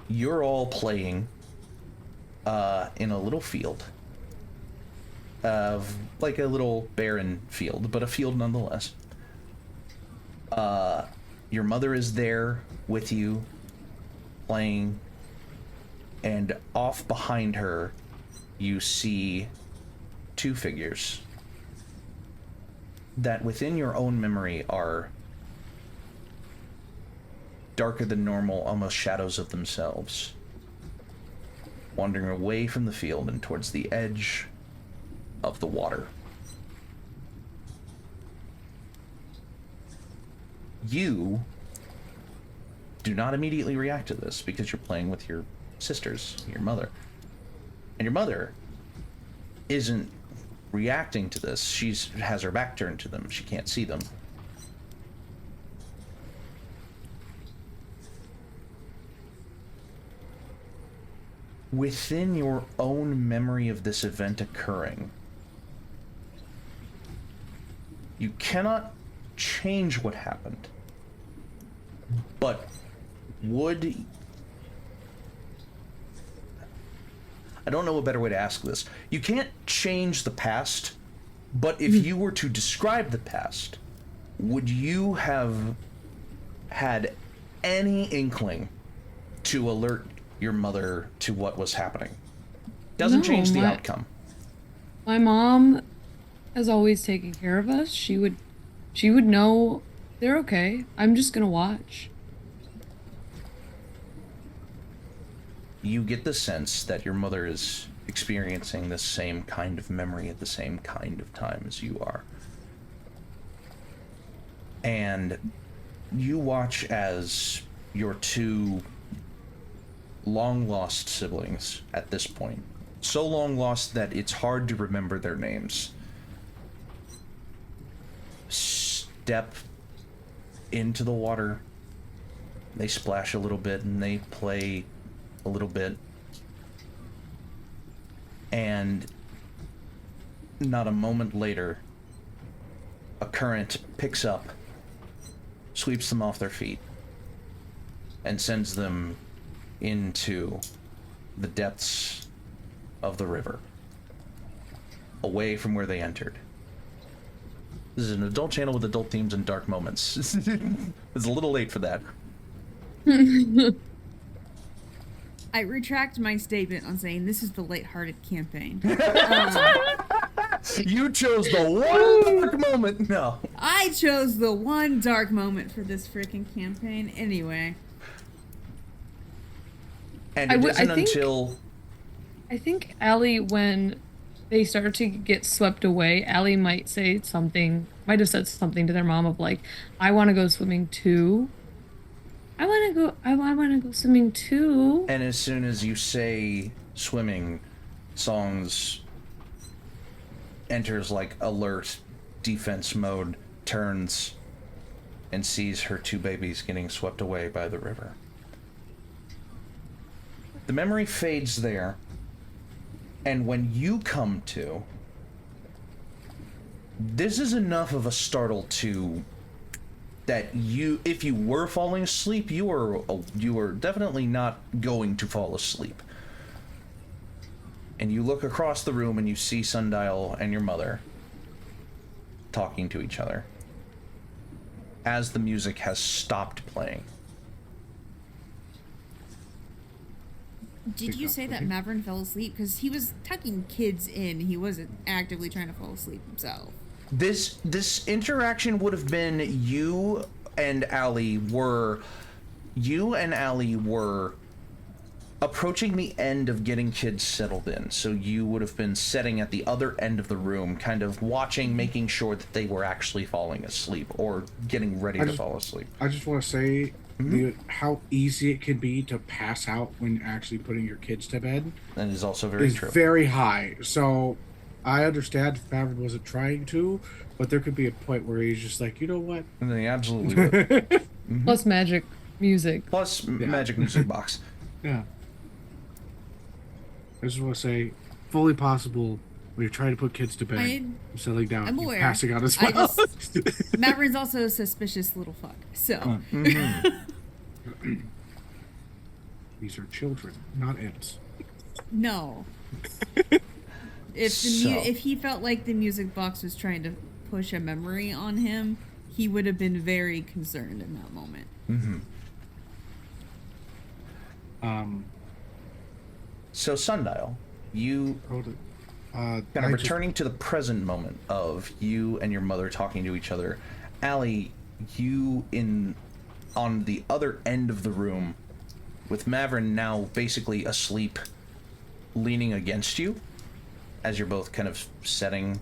you're all playing in a little field. Like a little barren field, but a field nonetheless. Your mother is there with you, playing, and off behind her, you see two figures that within your own memory are darker than normal, almost shadows of themselves, wandering away from the field and towards the edge of the water. You do not immediately react to this because you're playing with your sisters, your mother. And your mother isn't reacting to this. She has her back turned to them. She can't see them. Within your own memory of this event occurring, you cannot change what happened, but I don't know a better way to ask this. You can't change the past, but if you were to describe the past, would you have had any inkling to alert your mother to what was happening? Doesn't change the outcome. My mom has always taken care of us. She would know they're okay. I'm just gonna watch. You get the sense that your mother is experiencing the same kind of memory at the same kind of time as you are. And you watch as your two long-lost siblings at this point, so long lost that it's hard to remember their names, step into the water. They splash a little bit and they play a little bit, and not a moment later, a current picks up, sweeps them off their feet, and sends them into the depths of the river, away from where they entered. This is an adult channel with adult themes and dark moments. It's a little late for that. I retract my statement on saying this is the lighthearted campaign. You chose the one dark moment. No. I chose the one dark moment for this freaking campaign. Anyway. And it isn't until... I think Allie, when they started to get swept away, Allie might have said something to their mom of like, I want to go swimming too. I want to go swimming too. And as soon as you say swimming, Songs enters like alert defense mode, turns, and sees her two babies getting swept away by the river. The memory fades there, and when you come to, this is enough of a startle to that you, if you were falling asleep, you were definitely not going to fall asleep. And you look across the room and you see Sundial and your mother talking to each other as the music has stopped playing. Did you say that Mavron fell asleep? Because he was tucking kids in. He wasn't actively trying to fall asleep himself. This interaction would have been you and Allie were approaching the end of getting kids settled in. So you would have been sitting at the other end of the room, kind of watching, making sure that they were actually falling asleep or getting ready to fall asleep. I just want to say how easy it can be to pass out when actually putting your kids to bed. That is also very true. Very high. So I understand if Mavron wasn't trying to, but there could be a point where he's just like, you know what? And they absolutely would. Plus magic music. Plus magic music box. Yeah. I just want to say, fully possible when you're trying to put kids to bed, settling down, I'm aware. passing out as well. Mavron's also a suspicious little fuck, so. These are children, not imps. No. If he felt like the music box was trying to push a memory on him, he would have been very concerned in that moment. So Sundial, you kind of returning to the present moment of you and your mother talking to each other. Allie, you on the other end of the room, with Mavron now basically asleep, leaning against you, as you're both kind of setting,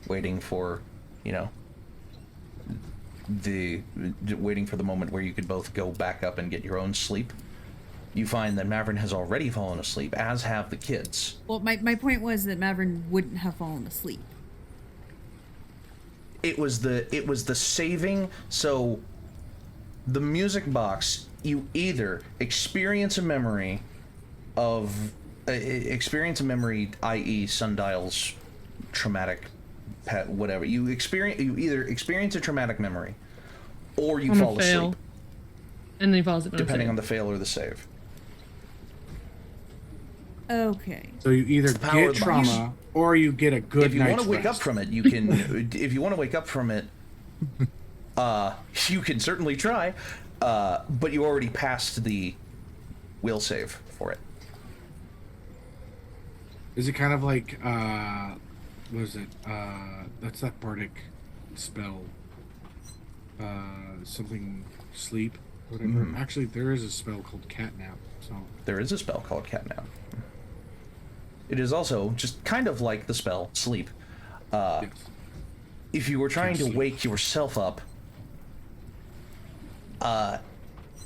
waiting for, waiting for the moment where you could both go back up and get your own sleep. You find that Mavron has already fallen asleep, as have the kids. Well, my point was that Mavron wouldn't have fallen asleep. It was the saving. So the music box, you either experience a memory, i.e. Sundial's traumatic pet, whatever. You either experience a traumatic memory, or you fall asleep. And then he falls asleep. Depending on the fail or the save. Okay. So you either get trauma or you get a good night's rest. If you want to wake up from it, you can. If you want to wake up from it, you can certainly try. But you already passed the will save for it. Is it kind of like what is it? That's that bardic spell. Something sleep, whatever. Actually, there is a spell called catnap. So there is a spell called catnap. It is also just kind of like the spell sleep. yes. If you were trying to wake yourself up,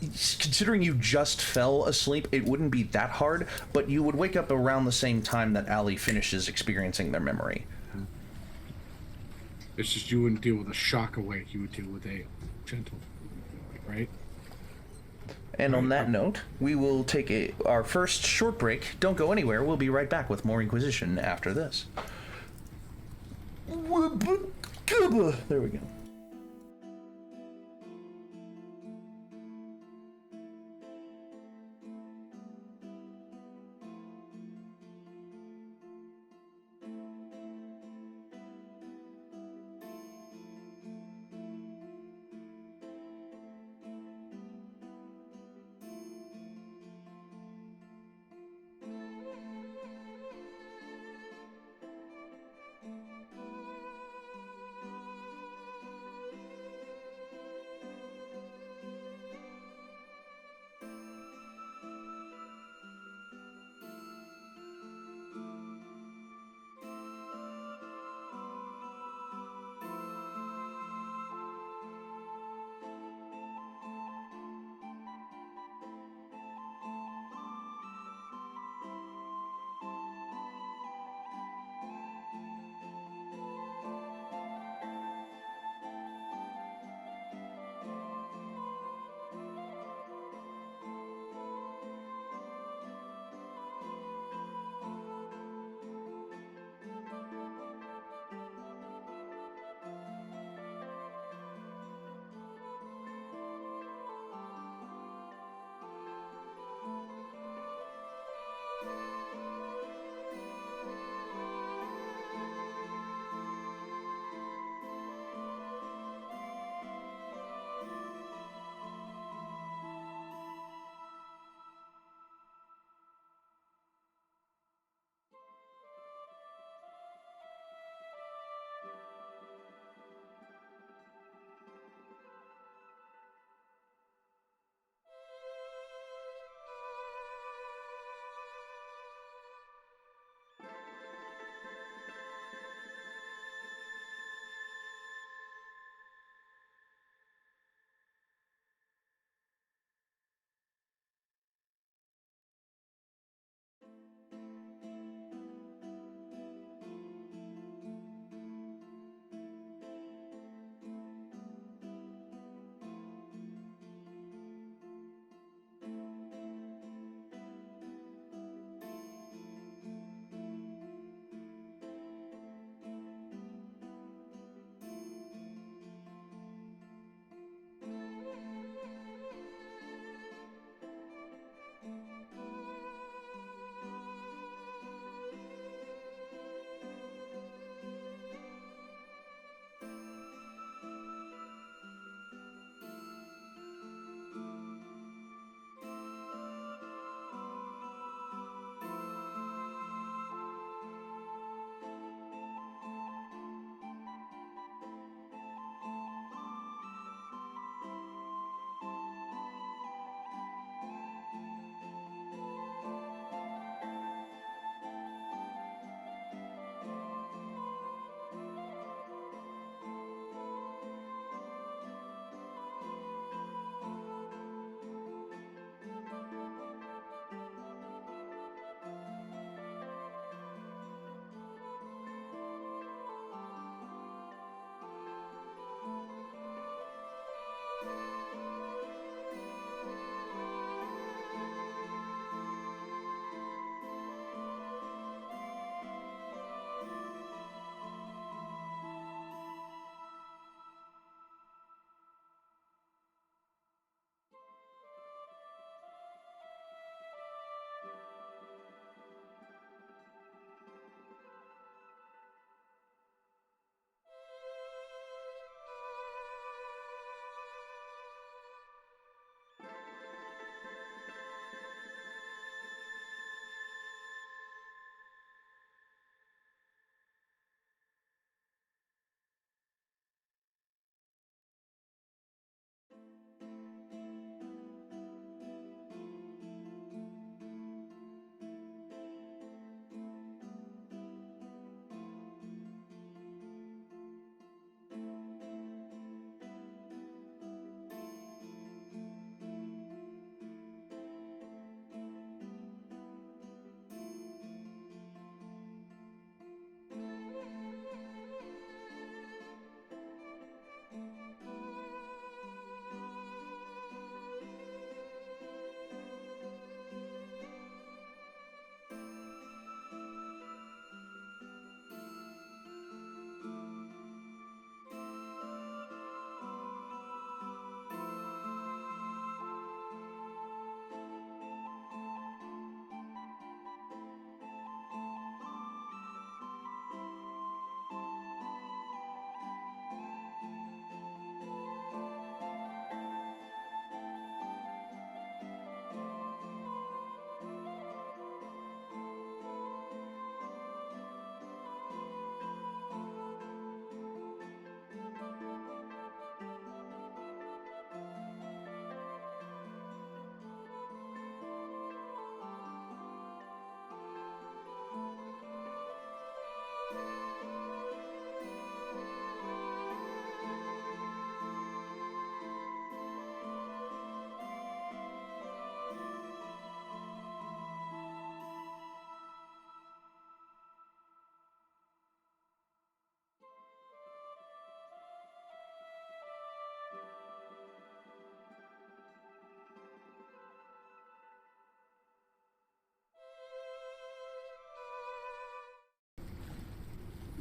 considering you just fell asleep, it wouldn't be that hard, but you would wake up around the same time that Allie finishes experiencing their memory. It's just you wouldn't deal with a shock awake, you would deal with a gentle, right? And on that note, we will take our first short break. Don't go anywhere. We'll be right back with more In-Quy'zz-ition after this. There we go.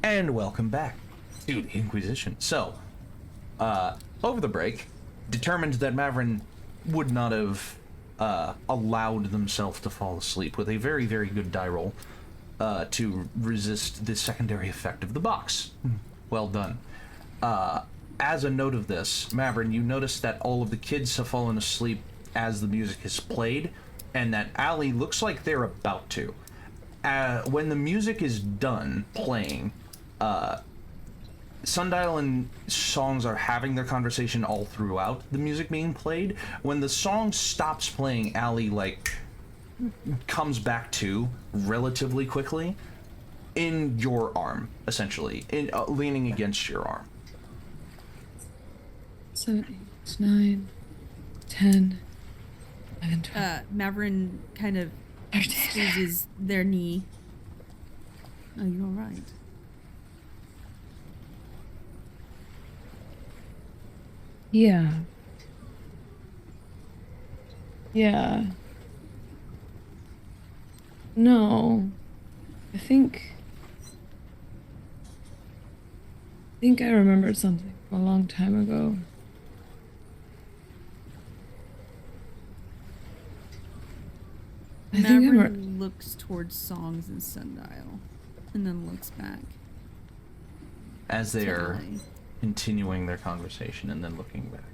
And welcome back to the In-Quy'zz-ition. So, over the break, determined that Mavron would not have allowed themselves to fall asleep with a very, very good die roll to resist the secondary effect of the box. Well done. As a note of this, Mavron, you notice that all of the kids have fallen asleep as the music is played, and that Allie looks like they're about to. When the music is done playing, Sundial and Songs are having their conversation all throughout the music being played. When the song stops playing, Allie, like, comes back to relatively quickly in your arm, essentially, in leaning against your arm. 7, 8, 9, 10, 11, 12. Mavron kind of squeezes their knee. Oh, you all right? Yeah. Yeah. No. I think I remembered something from a long time ago. I think Mavron looks towards Songs and Sundial, and then looks back. As they to are Allie. continuing their conversation and then looking back.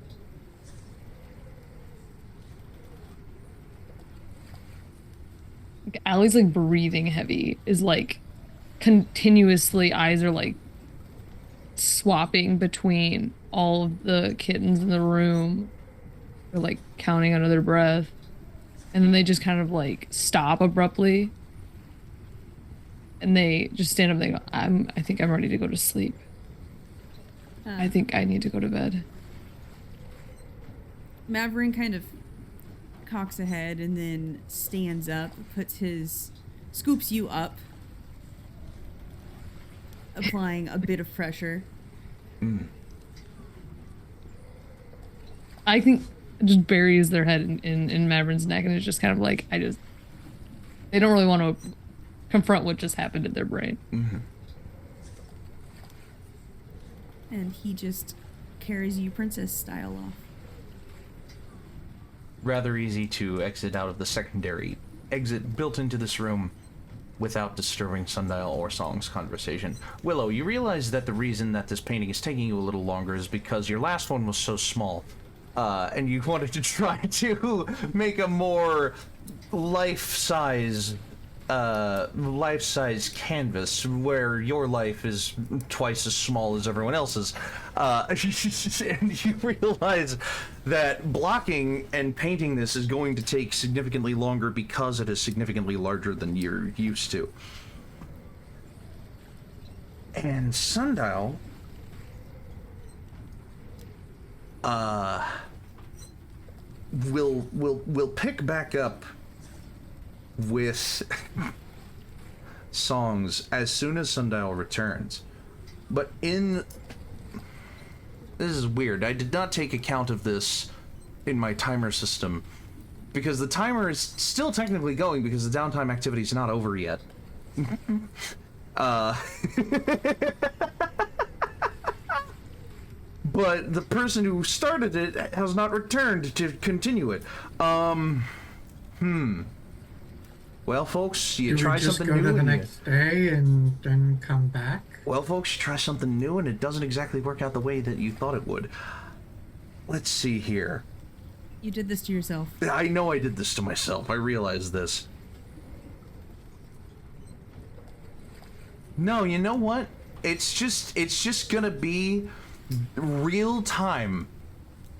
Like, Allie's like breathing heavy, is like continuously, eyes are like swapping between all of the kittens in the room. They're like counting under their breath. And then they just kind of like stop abruptly. And they just stand up and they go, I think I'm ready to go to sleep. I think I need to go to bed. Mavron kind of cocks ahead and then stands up, scoops you up, applying a bit of pressure. I think just buries their head in Mavron's neck, and it's just kind of like, they don't really want to confront what just happened in their brain. Mm-hmm. And he just carries you princess style off. Rather easy to exit out of the secondary exit built into this room without disturbing Sundial or Song's conversation. Willow, you realize that the reason that this painting is taking you a little longer is because your last one was so small, and you wanted to try to make a more life-size canvas where your life is twice as small as everyone else's. And you realize that blocking and painting this is going to take significantly longer because it is significantly larger than you're used to. And Sundial will pick back up with Songs as soon as Sundial returns. But this is weird. I did not take account of this in my timer system because the timer is still technically going because the downtime activity is not over yet. But the person who started it has not returned to continue it. Well, folks, you try something new. Do we just go to the next day and then come back? Well, folks, you try something new and it doesn't exactly work out the way that you thought it would. Let's see here. You did this to yourself. I know I did this to myself. I realize this. No, you know what? It's just gonna be real time.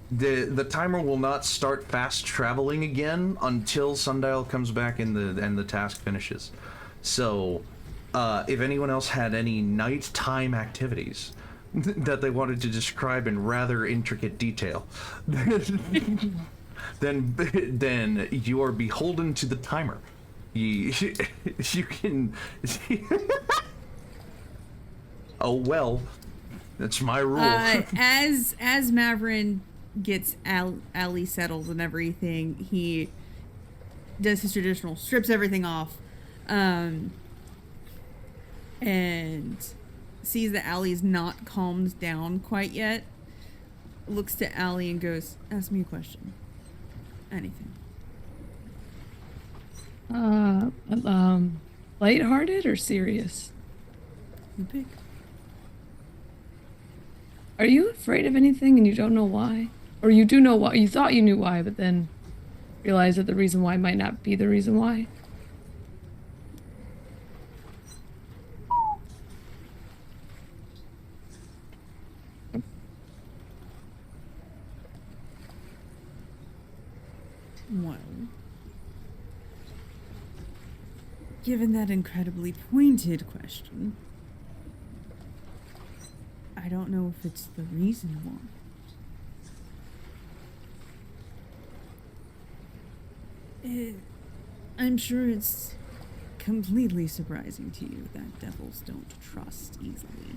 The timer will not start fast traveling again until Sundial comes back and the task finishes. So, if anyone else had any nighttime activities that they wanted to describe in rather intricate detail, then you are beholden to the timer. You can. Oh well, that's my rule. As Mavron gets Allie settled and everything, he does his traditional strips everything off, and sees that Allie's not calmed down quite yet, looks to Allie and goes, "Ask me a question. Anything." Lighthearted or serious? You pick. Are you afraid of anything and you don't know why? Or you do know why, you thought you knew why, but then realized that the reason why might not be the reason why? Well, given that incredibly pointed question, I don't know if it's the reason why. I'm sure it's completely surprising to you that devils don't trust easily.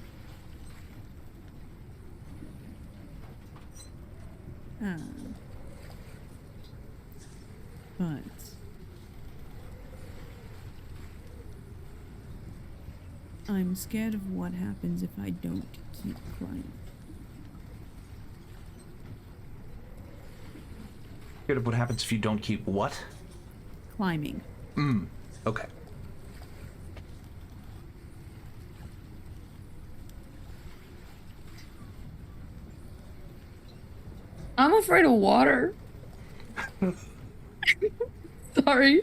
But I'm scared of what happens if I don't keep climbing. Scared of what happens if you don't keep what? Climbing. Okay. I'm afraid of water. Sorry.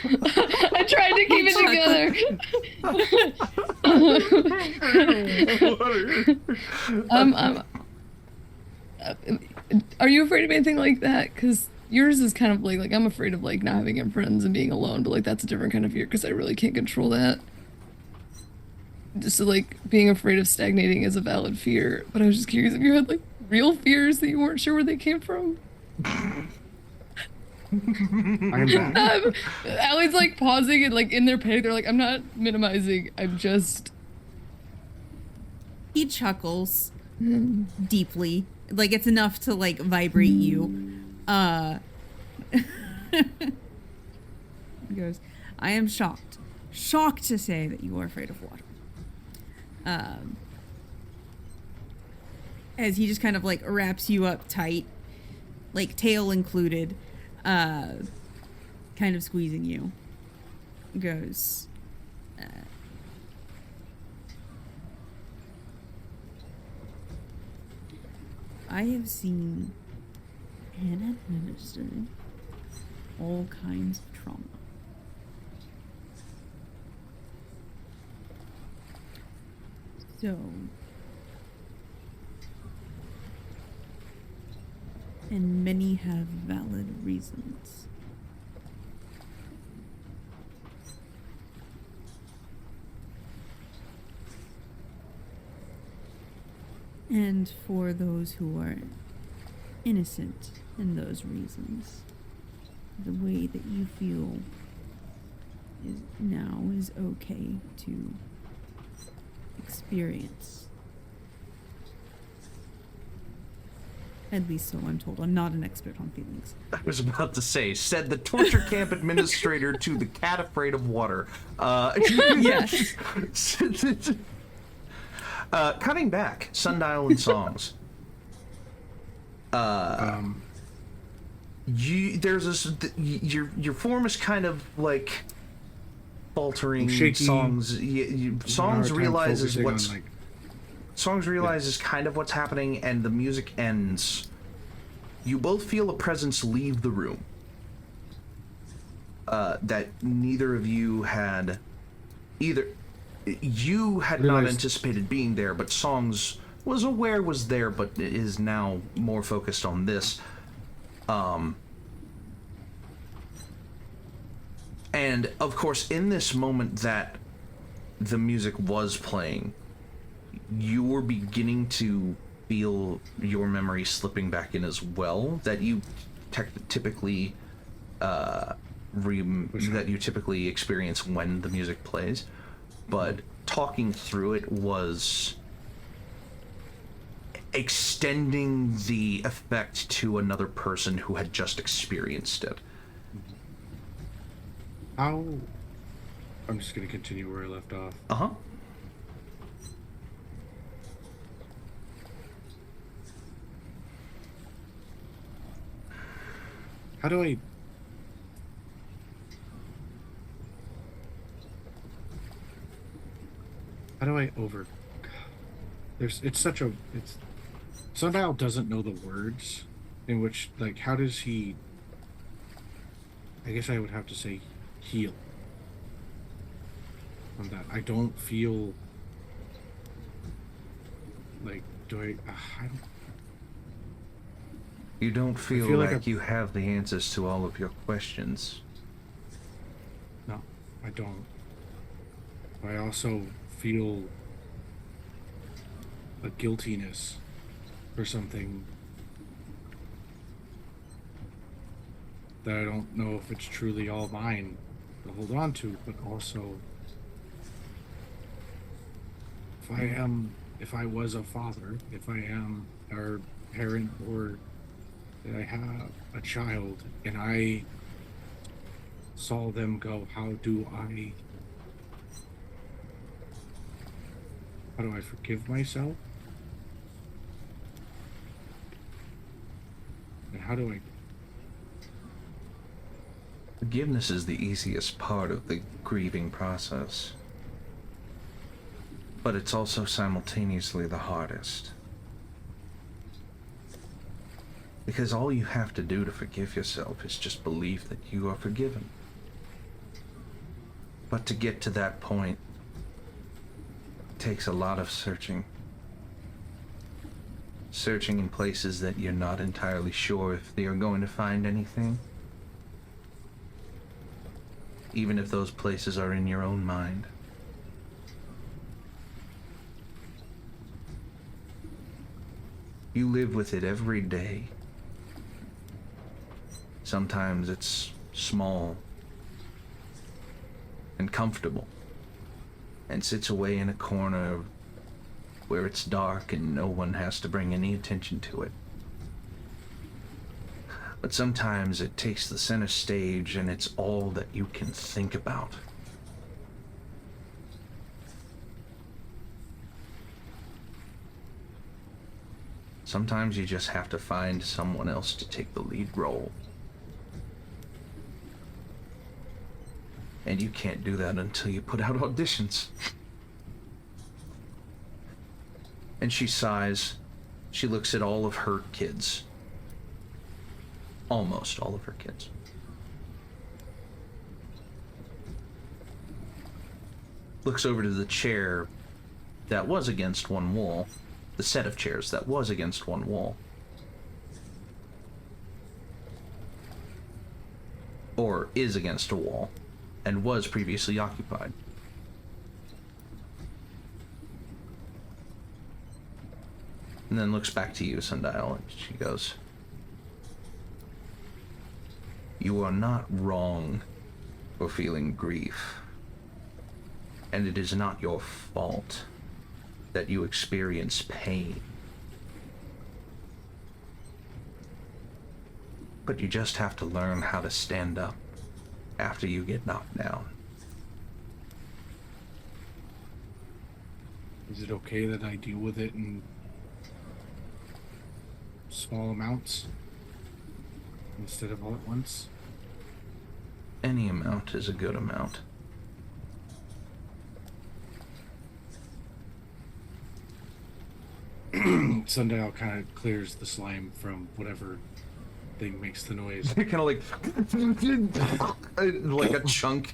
I tried to keep it together. Are you afraid of anything like that? Because yours is kind of like I'm afraid of like not having any friends and being alone, but like that's a different kind of fear because I really can't control that. Just so, like being afraid of stagnating is a valid fear, but I was just curious if you had like real fears that you weren't sure where they came from. Allie's like pausing and like in their panic, they're like, I'm not minimizing, I'm just. He chuckles deeply, like it's enough to like vibrate you. He goes, I am shocked to say that you are afraid of water. As he just kind of like wraps you up tight, like tail included, kind of squeezing you. Goes, I have seen and administered all kinds of trauma. So, and many have valid reasons. And for those who are innocent in those reasons, the way that you feel is okay to experience. At least so I'm told. I'm not an expert on feelings. I was about to say, said the torture camp administrator to the cat afraid of water. Yes. Cutting back, Sundial and songs. There's this. Your form is kind of like faltering. Shaky. Songs realizes what's. Like, Songs realizes kind of what's happening, and the music ends. You both feel a presence leave the room. That neither of you had. You had not anticipated being there, but Songs was aware was there, but is now more focused on this. And of course, in this moment that the music was playing, you were beginning to feel your memory slipping back in as well, that you typically experience when the music plays. But talking through it was extending the effect to another person who had just experienced it. I'm just gonna continue where I left off. How do I... How do I over... It's such a... Sundial doesn't know the words in which, like, how does he... I guess I would have to say heal. On that. I don't feel... Like, do I... I don't... You don't feel, feel like like you have the answers to all of your questions. No, I don't. I also feel a guiltiness for something that I don't know if it's truly all mine to hold on to, but also if I was a father, if I am a parent, or that I have a child and I saw them go, how do I forgive myself? And how do I... Forgiveness is the easiest part of the grieving process, but it's also simultaneously the hardest. Because all you have to do to forgive yourself is just believe that you are forgiven. But to get to that point takes a lot of searching. Searching in places that you're not entirely sure if they are going to find anything. Even if those places are in your own mind. You live with it every day. Sometimes it's small and comfortable and sits away in a corner where it's dark and no one has to bring any attention to it. But sometimes it takes the center stage and it's all that you can think about. Sometimes you just have to find someone else to take the lead role. And you can't do that until you put out auditions. And she sighs. She looks at all of her kids. Almost all of her kids. Looks over to the chair that was against one wall. The set of chairs that was against one wall. Or is against a wall. And was previously occupied. And then looks back to you, Sundial, and she goes, "You are not wrong for feeling grief. And it is not your fault that you experience pain. But you just have to learn how to stand up after you get knocked down." Is it okay that I deal with it in small amounts instead of all at once? Any amount is a good amount. Sundial kind of clears the slime from whatever thing makes the noise. Kind of like a chunk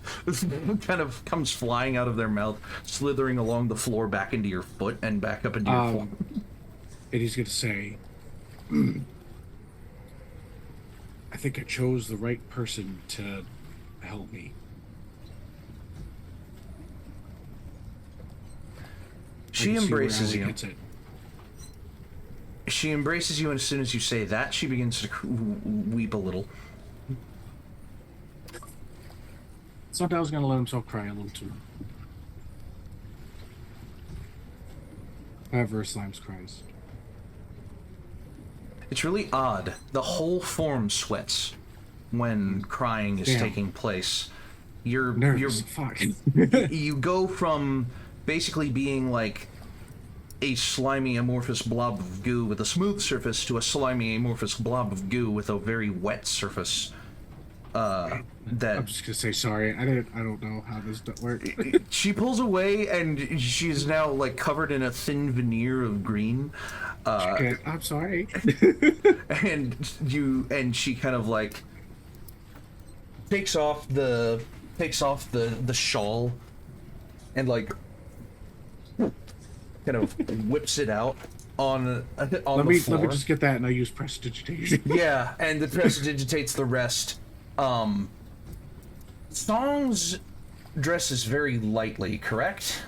kind of comes flying out of their mouth, slithering along the floor back into your foot and back up into your foot. And he's going to say, I think I chose the right person to help me. She embraces you. Gets it. She embraces you, and as soon as you say that, she begins to weep a little. Sundial's going to let himself cry a little too. However, Slimes cries. It's really odd. The whole form sweats when crying is taking place. Nervous. Fuck. You go from basically being like a slimy amorphous blob of goo with a smooth surface to a slimy amorphous blob of goo with a very wet surface. I'm just gonna say sorry. I don't know how this works. She pulls away, and she's now like covered in a thin veneer of green. Okay, I'm sorry. and she kind of like takes off the shawl, and like kind of whips it out on the floor. Let me just get that, and I use prestidigitation. Yeah, and the prestidigitates the rest. Songs dresses very lightly, correct?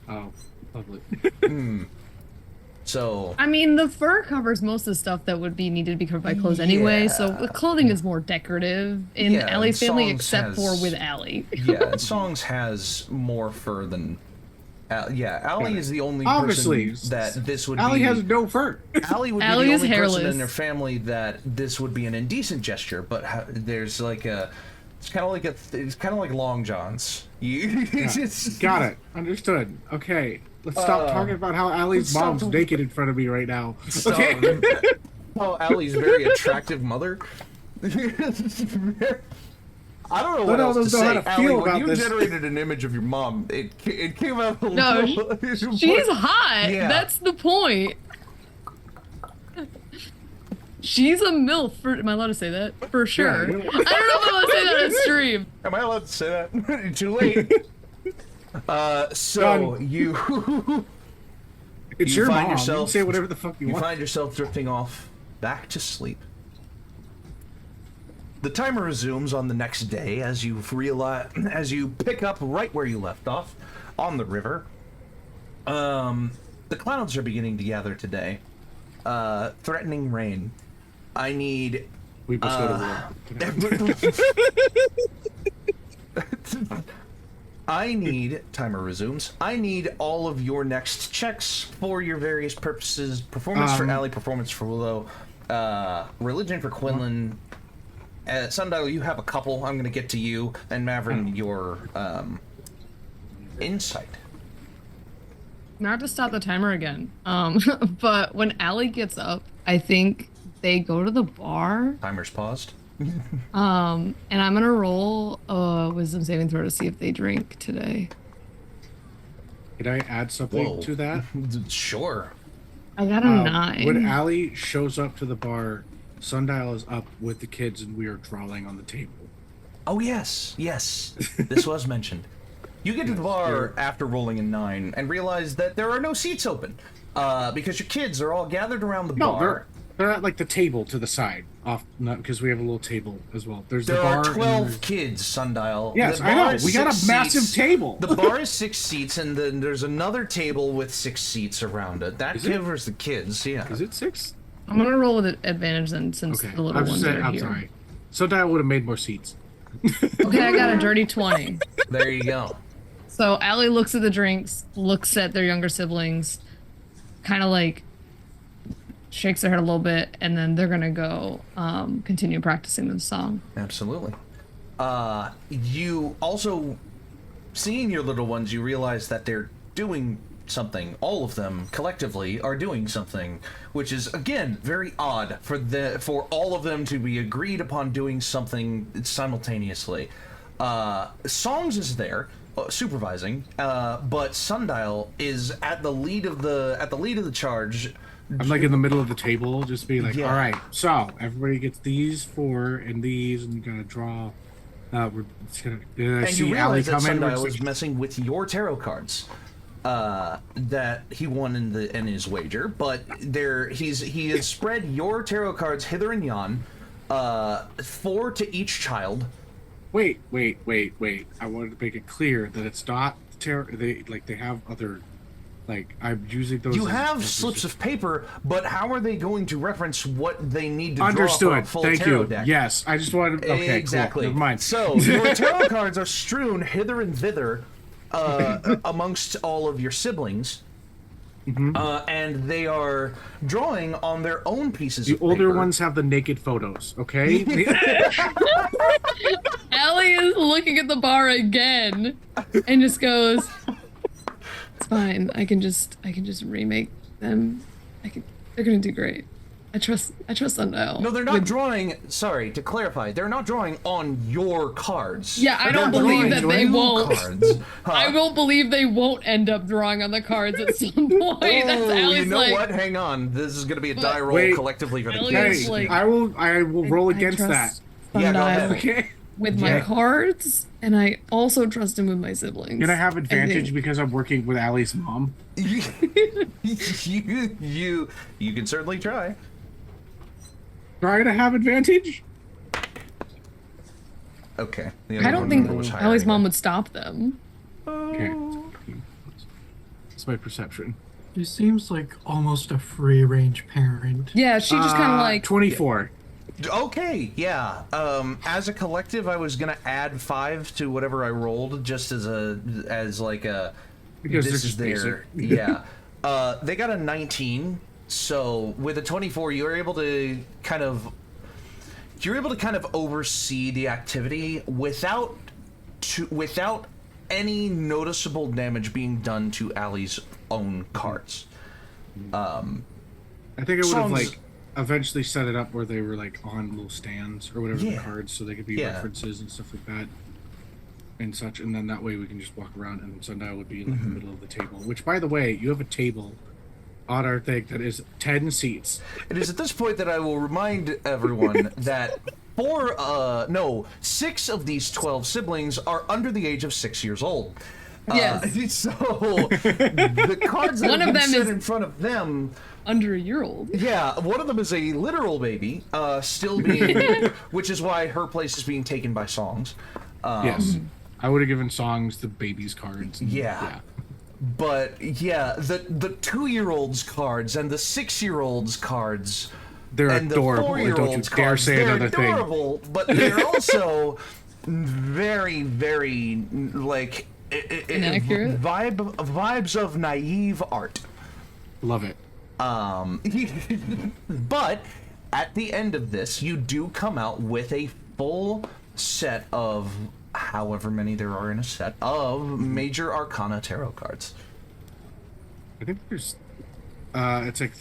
Oh, lovely. So I mean, the fur covers most of the stuff that would be needed to be covered by clothes anyway, so the clothing is more decorative in Yeah, Allie's family, Songs except for has- with Allie. yeah, and Songs has more fur than. Allie is the only Obviously, person that this would Allie be. has no fur. Allie would Allie be is the only person hairless. in their family that this would be an indecent gesture, but there's like a. It's kind of like Long John's. Got it. Understood. Okay. Let's stop talking about how Allie's mom's naked in front of me right now. Okay. Oh, Allie's very attractive mother. I don't know what else to know say. how to Allie, feel when about you this. generated an image of your mom, it came out a No, little... She's hot. Yeah. That's the point. She's a MILF. Am I allowed to say that? For sure. Yeah, I don't know if I'm allowed to say that on stream. Am I allowed to say that? Too late. So Done. you... It's You your find mom. yourself- You can say whatever the fuck you You want. find yourself drifting off back to sleep. The timer resumes on the next day as you pick up right where you left off on the river. The clouds are beginning to gather today, threatening rain. I need We must go to war. I need, timer resumes, I need all of your next checks for your various purposes. Performance for Allie, performance for Willow, religion for Quinlan. Sundial, you have a couple. I'm going to get to you. And Mavron, your insight. Not to stop the timer again. But when Allie gets up, I think they go to the bar. Timer's paused. And I'm gonna roll a wisdom saving throw to see if they drink today. Can I add something Whoa. to that? Sure. I got a 9. When Allie shows up to the bar, Sundial is up with the kids and we are drawing on the table. Oh, yes. Yes. This was mentioned. You get to the bar after rolling a 9 and realize that there are no seats open because your kids are all gathered around the No, bar. they're at like the table to the side, off not because we have a little table as well. There's There the bar. are and 12 there's- kids, Sundial. Yes, The I bar know. is We got a 6 massive seats. table. The bar is 6 seats, and then there's another table with 6 seats around it. That Is it? covers the kids, yeah. Is it 6? I'm gonna roll with advantage then, since Okay. the little I'm just ones saying. are I'm here. sorry. Sundial would have made more seats. Okay, I got a dirty 20. There you go. So Allie looks at the drinks, looks at their younger siblings, kind of like shakes their head a little bit, and then they're gonna go continue practicing the song. Absolutely. You also, seeing your little ones, you realize that they're doing something. All of them collectively are doing something, which is again very odd for all of them to be agreed upon doing something simultaneously. Songs is there supervising, but Sundial is at the lead of the charge. I'm like in the middle of the table, just being like, Yeah. all right, so everybody gets these 4 and these, and you gotta draw. We're just gonna And see you Allie realize that come in. Sundial we're is just like, messing with your tarot cards that he won in his wager, but he has spread your tarot cards hither and yon, 4 to each child. wait. I wanted to make it clear that it's not tarot. They have other. Like, I'm using those. You as have references. slips of paper, but how are they going to reference what they need to draw for a Understood. full Thank tarot you. deck? Yes, I just wanted. Okay, Exactly. Cool. Never mind. So your tarot cards are strewn hither and thither amongst all of your siblings, and they are drawing on their own pieces the of older paper. ones have the naked photos. Okay. Allie is looking at the bar again and just goes, "It's fine. I can just remake them. They're gonna do great. I trust Sundial. No, they're not drawing. Sorry, to clarify, they're not drawing on your cards. Yeah, I don't They're believe drawing that they new won't. Cards. I will believe they won't end up drawing on the cards at some point. That's Oh, Allie's you know like, what? Hang on. This is gonna be a die roll Wait. collectively for the Elliot- kids. Hey, like- I will roll against I that. trust Yeah, go Sundial ahead. Okay. with my cards, and I also trust him with my siblings. Can I have I advantage think. because I'm working with Allie's mom? you can certainly try. Try to have advantage? Okay. The I other don't one think was higher Allie's mom anyway. would stop them. Okay. That's my perception. She seems like almost a free range parent. Yeah, she just kind of like 24. Okay, yeah. As a collective, I was gonna add 5 to whatever I rolled, just as like a Because this they're is just their basic. yeah. They got a 19, so with a 24, you're able to kind of oversee the activity without any noticeable damage being done to Allie's own cards. I think I would have Songs- like eventually set it up where they were like on little stands or whatever the Yeah. cards, so they could be Yeah. references and stuff like that, and such. And then that way we can just walk around, and Sundial would be like in the middle of the table. Which, by the way, you have a table on our thing that is 10 seats. It is at this point that I will remind everyone that 6 of these 12 siblings are under the age of 6 years old. Yes. So the cards that One have of been them set is- in front of them, under a year old. yeah, one of them is a literal baby, still being, which is why her place is being taken by songs. Yes, I would have given songs the baby's cards. And, Yeah. But yeah, the 2-year-old's cards and the 6-year-old's cards They're and the adorable. And don't you 4-year-old's dare cards, say they're another thing. adorable, but they're also very, very like Inaccurate? vibes of naive art. Love it. But at the end of this, you do come out with a full set of however many there are in a set of major arcana tarot cards. I think there's it's like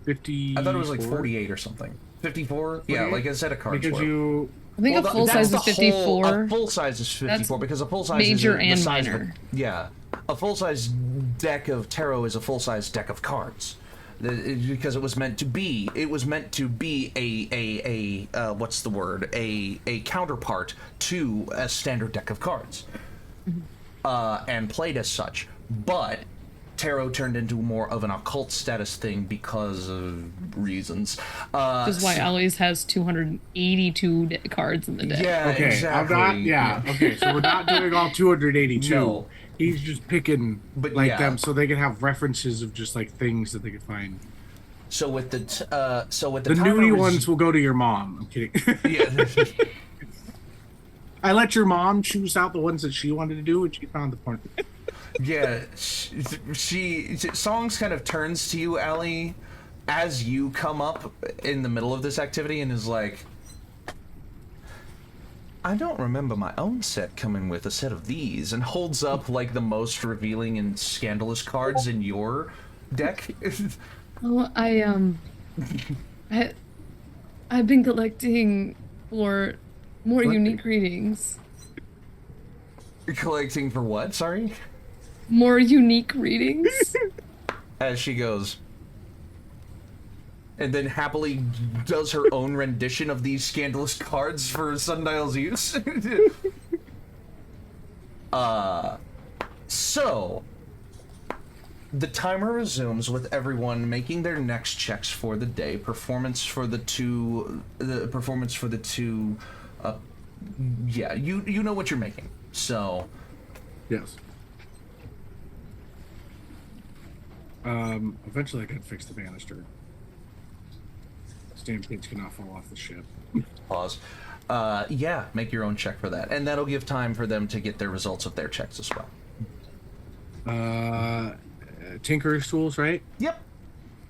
50. I thought it was like 48 or something. 54? Yeah, like a set of cards. Because were. you I think a full size is 54. A full size is 54 because a full size major is the and size minor. Yeah, a full size deck of tarot is a full size deck of cards. Because it was meant to be. It was meant to be a what's the word? A counterpart to a standard deck of cards, and played as such. But tarot turned into more of an occult status thing because of reasons. Which is why Allie's has 282 cards in the deck. Yeah, okay. exactly. I'm not. Yeah. Okay. So we're not doing all 282. No. He's just picking But like yeah. them so they can have references of just like things that they could find. So with the The timer nudie was- ones will go to your mom. I'm kidding. Yeah. I let your mom choose out the ones that she wanted to do, and she found the porn. Yeah, she songs kind of turns to you, Allie, as you come up in the middle of this activity and is like, I don't remember my own set coming with a set of these, and holds up like the most revealing and scandalous cards in your deck. Oh, I've been collecting for more unique readings. Collecting for what? Sorry? More unique readings? As she goes, and then happily does her own rendition of these scandalous cards for Sundial's use. So the timer resumes with everyone making their next checks for the day. Performance for the two. Yeah, you know what you're making. So Yes. Eventually I could fix the banister. Stampede cannot fall off the ship. pause. Yeah, make your own check for that, and that'll give time for them to get their results of their checks as well. Tinker's tools, right? Yep.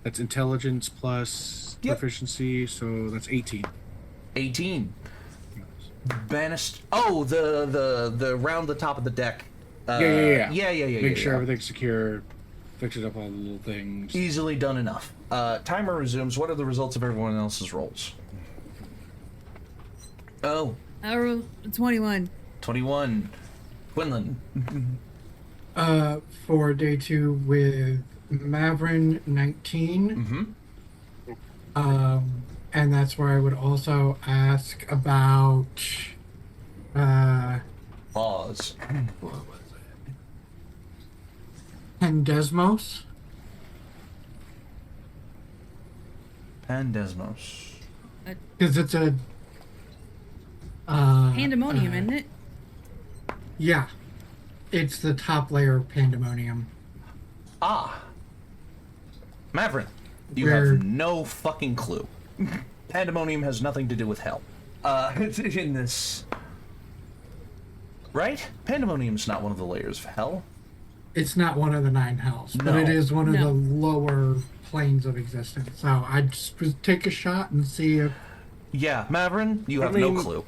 That's intelligence plus Yep. proficiency, so that's 18. 18. Banished. Oh, the round the top of the deck. Yeah. Yeah. Make sure everything's secure. fixes up all the little things. Easily done enough. Timer resumes. What are the results of everyone else's rolls? Oh, 21. 21. Quinlan. For day 2 with Mavron 19. Mm-hmm. And that's where I would also ask about Pause. Pandesmos. Pandesmos. Because it's a Pandemonium, isn't it? yeah. It's the top layer of pandemonium. Ah. Mavron, you Where- have no fucking clue. Pandemonium has nothing to do with hell. It's in this... Right? Pandemonium's not one of the layers of hell. It's not one of the 9 hells, but No. it is one of No. the lower planes of existence. So I'd just take a shot and see if Yeah, Mavron, you I have no mean- clue.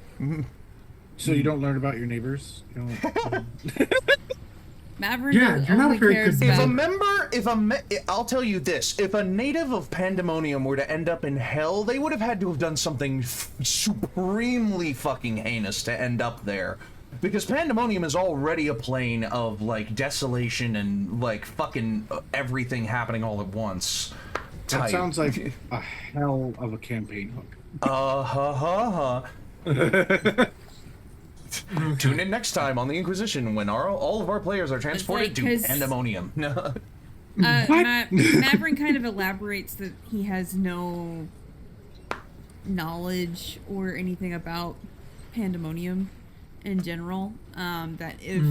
So you don't learn about your neighbors? You don't, Maverick Yeah, you're not only very cares good- If a about... member, I'll tell you this, if a native of Pandemonium were to end up in hell, they would have had to have done something supremely fucking heinous to end up there. Because Pandemonium is already a plane of, like, desolation and, like, fucking everything happening all at once. that type. sounds like a hell of a campaign hook. Tune in next time on the In-Quy'zz-ition when all of our players are transported to 'cause- Pandemonium. Maverick kind of elaborates that he has no knowledge or anything about Pandemonium in general. That if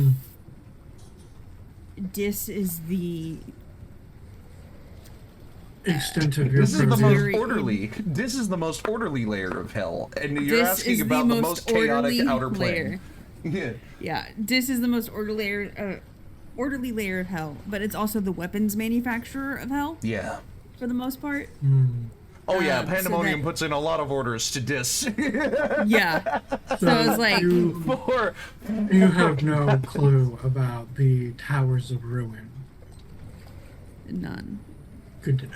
Dis is the extent of your This is the purview. most Very- orderly. This is the most orderly layer of hell, and you're Dis asking is about the most chaotic orderly outer layer. plane. Yeah. Yeah, Dis is the most orderly layer of hell, but it's also the weapons manufacturer of hell Yeah. for the most part. Oh yeah, so Pandemonium that- puts in a lot of orders to Dis. Yeah, so I was like, you, For you have no clue about the Towers of Ruin. none. Good to know.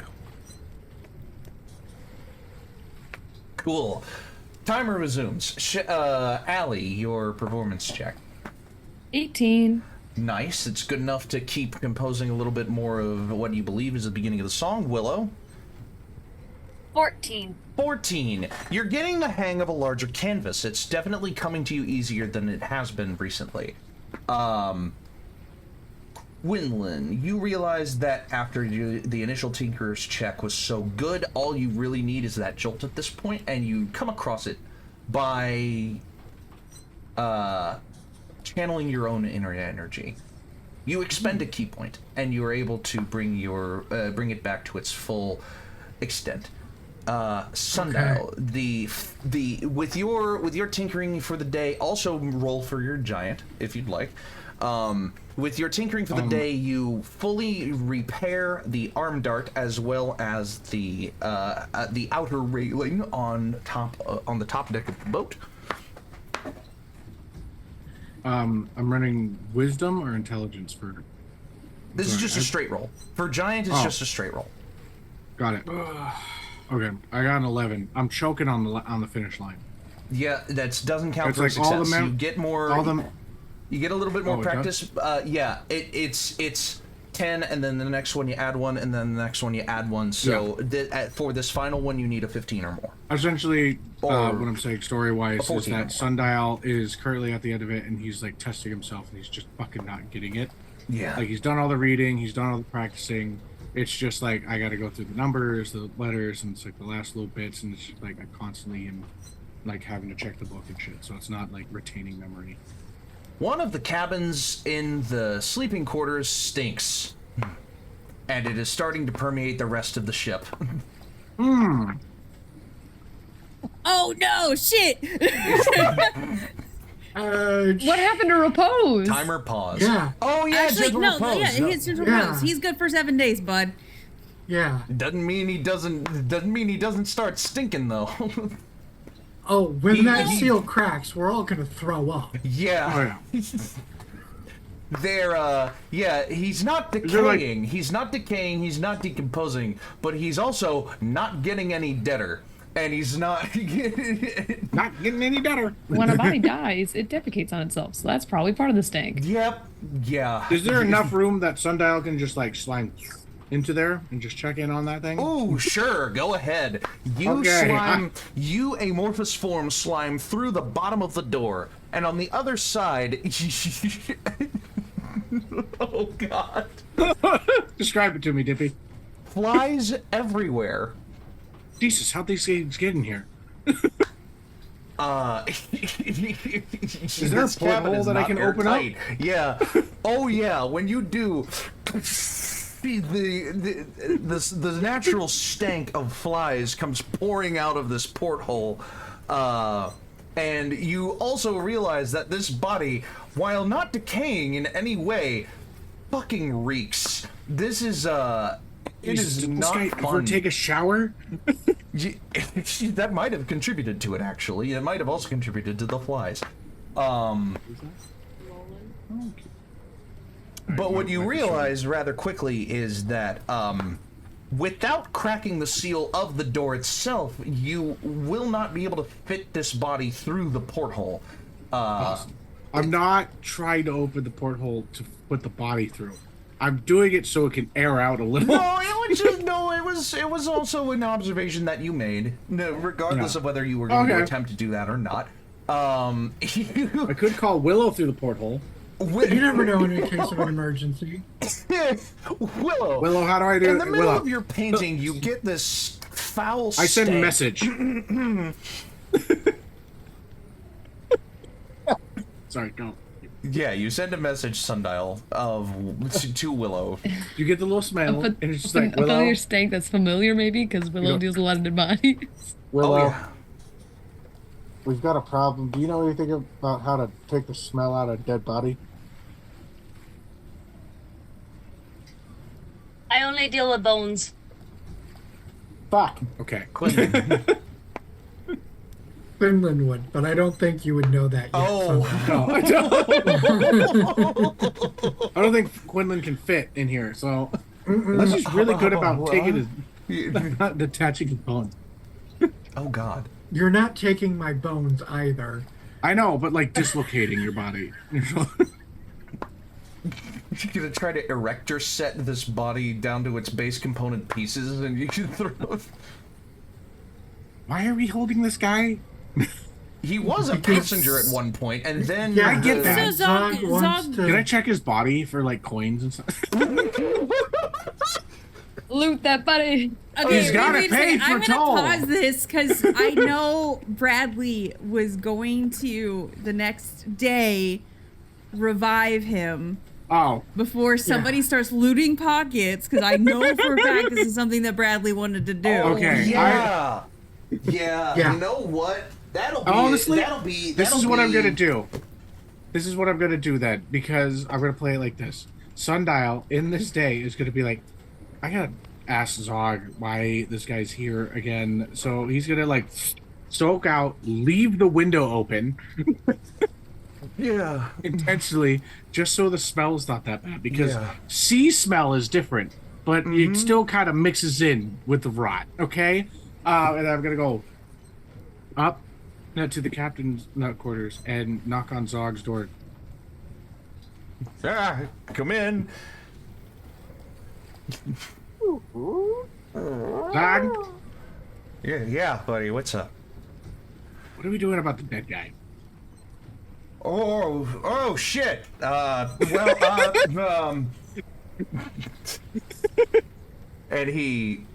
cool. Timer resumes. Allie, your performance check. 18. Nice. It's good enough to keep composing a little bit more of what you believe is the beginning of the song. Willow. 14. 14. You're getting the hang of a larger canvas. It's definitely coming to you easier than it has been recently. Quinlan, you realize that after the initial Tinker's check was so good, all you really need is that jolt at this point, and you come across it by channeling your own inner energy. You expend a key point, and you are able to bring bring it back to its full extent. Sundial, the with your tinkering for the day, also roll for your giant if you'd like. With your tinkering for the day, you fully repair the arm dart as well as the outer railing on the top deck of the boat. I'm running wisdom or intelligence for. This is Sorry, just a straight roll. For giant, it's Oh. just a straight roll. Got it. Okay, I got an 11. I'm choking on the finish line. Yeah, that doesn't count It's for like all the success. mem- You get more. all the. You get a little bit more Oh, it practice. Yeah, it's 10, and then the next one you add 1, and then the next one you add 1. So for this final one, you need a 15 or more. Essentially, Or- what I'm saying story-wise is 14 or more. that Sundial is currently at the end of it, and he's like testing himself, and he's just fucking not getting it. Yeah. Like he's done all the reading, he's done all the practicing. It's just like I got to go through the numbers, the letters, and it's like the last little bits, and it's just like I constantly am like having to check the book and shit. So it's not like retaining memory. One of the cabins in the sleeping quarters stinks, and it is starting to permeate the rest of the ship. Oh no, shit! What happened to repose? Timer pause. Yeah. Oh yeah, Actually, gentle no, repose. yeah, it's just Yeah. repose. He's good for 7 days, bud. Yeah. Doesn't mean he doesn't start stinking though. Oh, when that He- seal cracks, we're all gonna throw up. Oh yeah. yeah. Yeah, he's not decaying. He's not decaying. He's not decomposing. But he's also not getting any deader. And he's not Not getting any better. When a body dies, it defecates on itself, so that's probably part of the stank. Yep. Yeah. Is there enough room that Sundial can just like slime into there and just check in on that thing? Ooh, sure. Go ahead. You Okay, slime. You amorphous form slime through the bottom of the door, and on the other side. Oh God. Describe it to me, Dippy. Flies everywhere. Jesus, how'd these things get in here? Is there a porthole that I can open up? Yeah. Oh yeah. When you do, the natural stank of flies comes pouring out of this porthole, and you also realize that this body, while not decaying in any way, fucking reeks. This is It Jesus, is did this not guy fun. ever take a shower? That might have contributed to it, actually. It might have also contributed to the flies. But what you realize rather quickly is that without cracking the seal of the door itself, you will not be able to fit this body through the porthole. I'm not trying to open the porthole to put the body through. I'm doing it so it can air out a little. No, it was also an observation that you made, regardless of whether you were going to attempt to do that or not. I could call Willow through the porthole. You never know in case of an emergency. Willow. Willow, how do I do it? In the middle Willow. of your painting, you get this foul I send a stank. message. Sorry, go. Yeah, you send a message, Sundial, to Willow. You get the little smell, and it's just like, a Willow, familiar stank that's familiar, maybe, because Willow know- deals a lot of dead bodies. Willow, Oh, yeah. we've got a problem. Do you know anything about how to take the smell out of a dead body? I only deal with bones. Fuck. okay. Quinlan. Quinlan would, but I don't think you would know that yet. Oh. No, I don't think Quinlan can fit in here, so unless he's really good about taking his, not detaching his bone. Oh, God. You're not taking my bones either. I know, but like dislocating your body. You're gonna try to erector set this body down to its base component pieces, and you can throw. Why are we holding this guy? He was a passenger at one point, and then Yeah, I get that. So Zog, Zog wants Zog, to- Can I check his body for like coins and stuff? Loot that body. okay, He's gotta wait a pay second. for I'm toll. gonna pause this because I know Bradley was going to the next day revive him Oh, before somebody starts looting pockets, because I know for a fact this is something that Bradley wanted to do. Okay, Yeah. Yeah. You know what? That'll be. honestly, That'll be. this that'll is what I'm be- gonna do. This is what I'm gonna do then, because I'm gonna play it like this. Sundial in this day is gonna be like, I gotta ask Zog why this guy's here again. So he's gonna like soak out, leave the window open Yeah. intentionally, just so the smell's not that bad. Because Yeah. sea smell is different, but it still kind of mixes in with the rot. Okay, and I'm gonna go up to the captain's quarters and knock on Zog's door. Come in. Zog, Yeah, buddy. What's up? what are we doing about the dead guy? Oh, shit. And he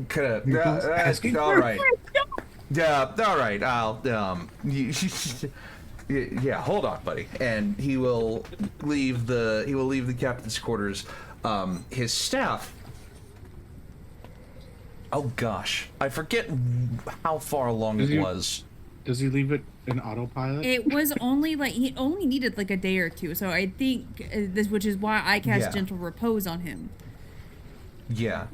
could have. asking All for right. Yeah, all right. I'll. Yeah, hold on, buddy. And he will leave the captain's quarters. His staff. Oh gosh, I forget how far along Is it he- was. Does he leave it in autopilot? It was only like he only needed like a day or two, so I think this, which is why I cast Yeah. Gentle Repose on him. Yeah.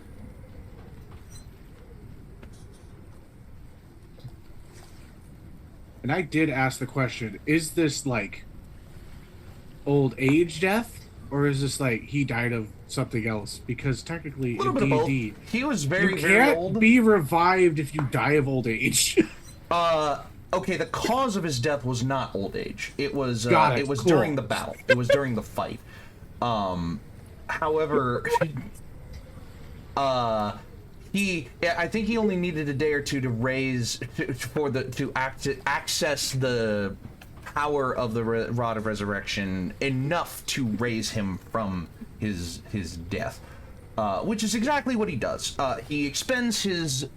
And I did ask the question, is this like old age death, or is this like he died of something else? Because technically, A little in bit of D&D, both. He was you very can't old. be revived if you die of old age. Okay, the cause of his death was not old age. It was Got it. it was Cool. during the battle. It was during the fight. However, I think he only needed a day or two to access the power of the Rod of Resurrection enough to raise him from his death, which is exactly what he does. He expends his.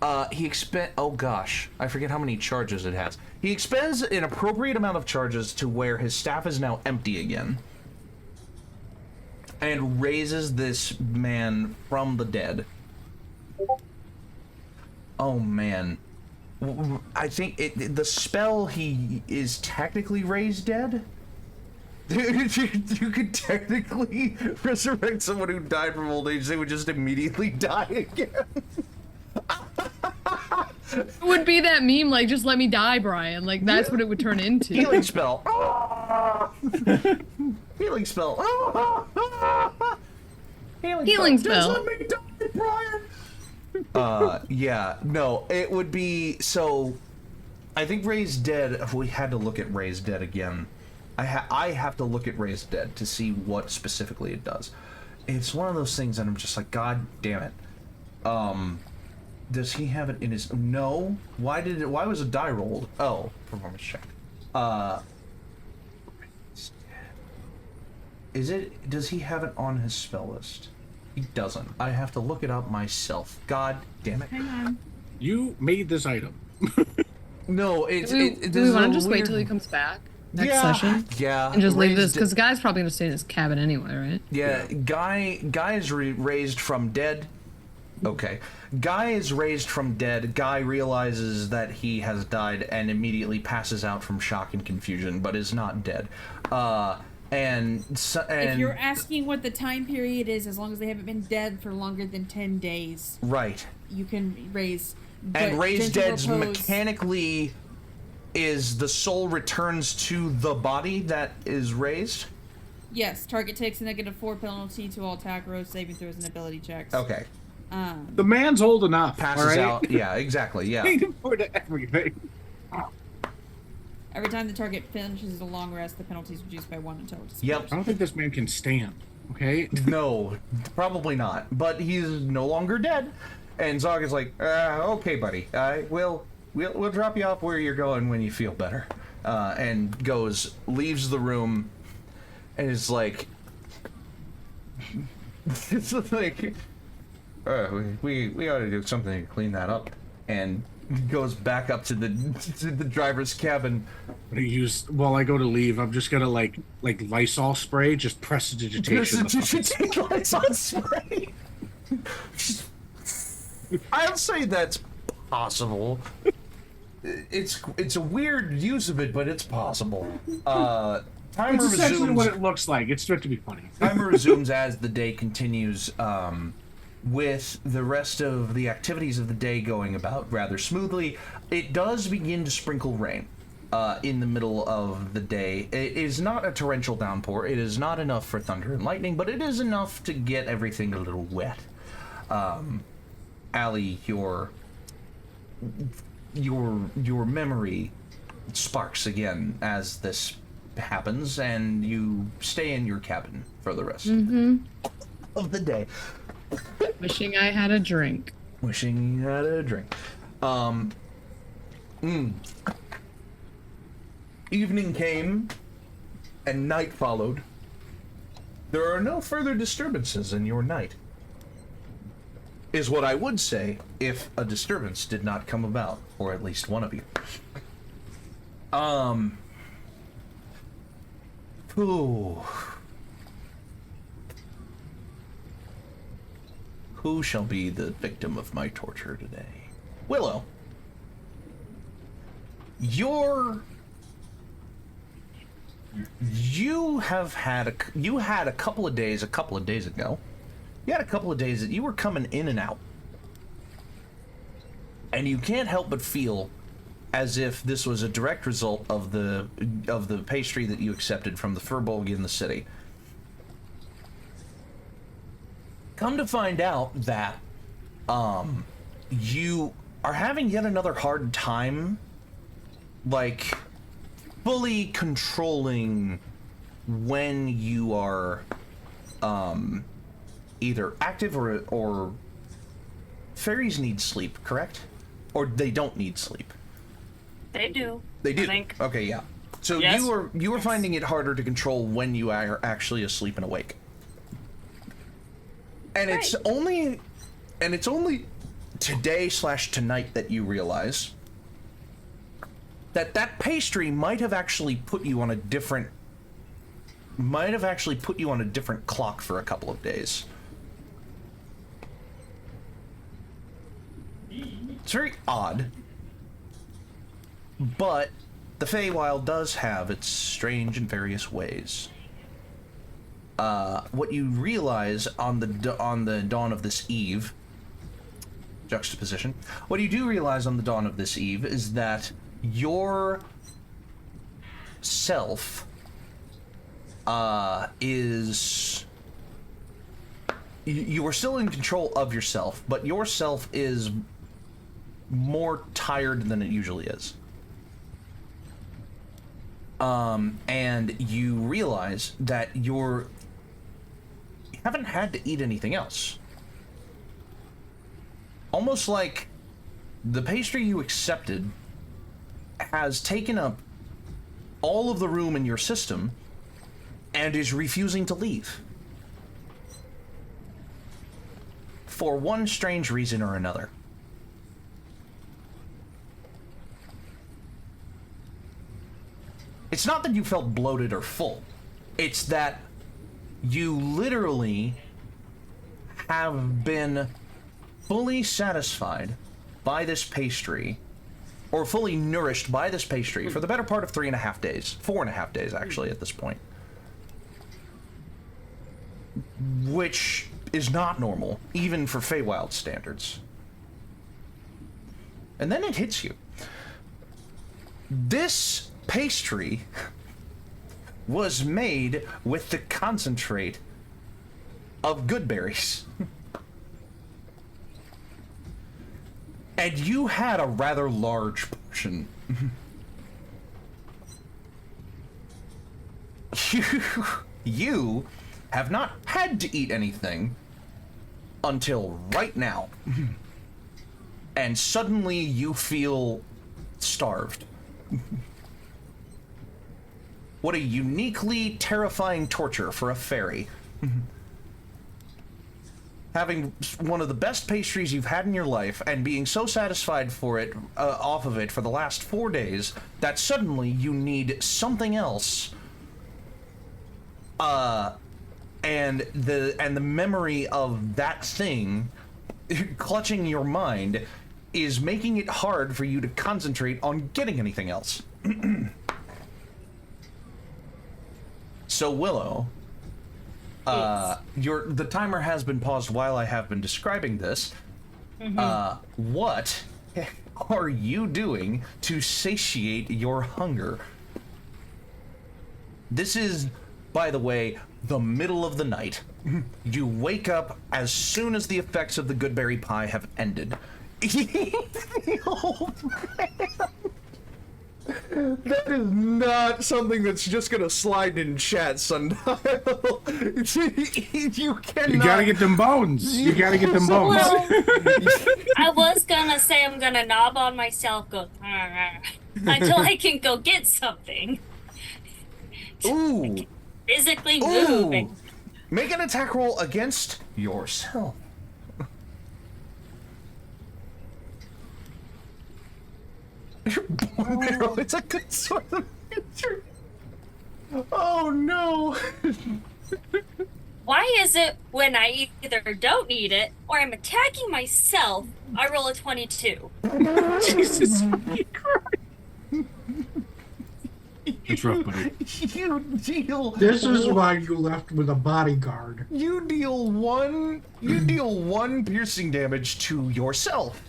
Oh gosh, I forget how many charges it has. He expends an appropriate amount of charges to where his staff is now empty again, and raises this man from the dead. Oh man, I think the spell he is technically raised dead. You could technically resurrect someone who died from old age. They would just immediately die again. It would be that meme, like, just let me die, Brian. Like, that's what it would turn into. Healing spell. Healing spell. Healing spell. Just let me die, Brian. Yeah, no, it would be, so, I think Raised Dead, if we had to look at Raised Dead again, I have to look at Raised Dead to see what specifically it does. It's one of those things that I'm just like, God damn it. Does he have it in his... No. Why was a die rolled? Oh, performance check. Does he have it on his spell list? He doesn't. I have to look it up myself. God damn it. Hang on. You made this item. No, Do we want to just wait till he comes back next session? Yeah. And just leave this, Raised- because the guy's probably going to stay in his cabin anyway, right? Yeah, Guy is raised from dead. Okay. Guy is raised from dead. Guy realizes that he has died and immediately passes out from shock and confusion, but is not dead. And If you're asking what the time period is, as long as they haven't been dead for longer than 10 days, right. you can raise. And but raised gentle dead's repose- mechanically is the soul returns to the body that is raised. Yes, target takes a -4 penalty to all attack rolls, saving throws, and ability checks. Okay. The man's old enough. Passes all right? out. Yeah, exactly. Yeah. Paid for everything. Every time the target finishes a long rest, the penalty is reduced by 1 until it Yep. I don't think this man can stand. Okay. No, probably not. But he's no longer dead. And Zog is like, okay, buddy. We'll drop you off where you're going when you feel better. And leaves the room, and is like, it's like, we ought to do something to clean that up. And goes back up to the driver's cabin. While I go to leave, I'm just gonna like Lysol spray, just prestidigitation. Lysol spray. I'll say that's possible. It's a weird use of it, but it's possible. Timer It's essentially resumes. what it looks like. It's meant to be funny. Timer resumes as the day continues, with the rest of the activities of the day going about rather smoothly. It does begin to sprinkle rain in the middle of the day. It is not a torrential downpour. It is not enough for thunder and lightning, but it is enough to get everything a little wet. Allie, your memory sparks again as this happens, and you stay in your cabin for the rest of the day. Wishing I had a drink. Wishing you had a drink. Evening came, and night followed. There are no further disturbances in your night, is what I would say if a disturbance did not come about, or at least one of you. Who shall be the victim of my torture today? Willow, you had a couple of days ago. You had a couple of days that you were coming in and out. And you can't help but feel as if this was a direct result of the pastry that you accepted from the furbolg in the city. Come to find out that you are having yet another hard time, like, fully controlling when you are either active or fairies need sleep, correct? Or they don't need sleep? They do. They do. I think. Okay, yeah. So Yes. you were finding it harder to control when you are actually asleep and awake. And it's only today/tonight that you realize that pastry might have actually put you on a different clock for a couple of days. It's very odd, but the Feywild does have its strange and various ways. What you realize on the dawn of this eve, juxtaposition, what you do realize on the dawn of this eve is that your self is... You are still in control of yourself, but yourself is more tired than it usually is. And you realize that you haven't had to eat anything else. Almost like the pastry you accepted has taken up all of the room in your system and is refusing to leave. For one strange reason or another. It's not that you felt bloated or full. It's that you literally have been fully satisfied by this pastry, or fully nourished by this pastry for the better part of 3.5 days. 4.5 days, actually, at this point. Which is not normal, even for Feywild standards. And then it hits you. This pastry was made with the concentrate of good berries. And you had a rather large portion. You have not had to eat anything until right now. And suddenly you feel starved. What a uniquely terrifying torture for a fairy. Having one of the best pastries you've had in your life and being so satisfied for it, off of it for the last 4 days, that suddenly you need something else. And the memory of that thing clutching your mind is making it hard for you to concentrate on getting anything else. So Willow, the timer has been paused while I have been describing this. What are you doing to satiate your hunger? This is, by the way, the middle of the night. You wake up as soon as the effects of the goodberry pie have ended. Oh, man. That is not something that's just gonna slide in chat, Sundial. You cannot. You gotta get them bones. You gotta get them bones. Well, I was gonna say I'm gonna knob on myself, go until I can go get something. Ooh. Physically Ooh. moving. Make an attack roll against yourself. Your bone marrow, it's a good sort of picture. Oh no. Why is it when I either don't need it or I'm attacking myself, I roll a 22? Jesus Christ. It's rough, buddy. You deal. This is why you left with a bodyguard. You deal one piercing damage to yourself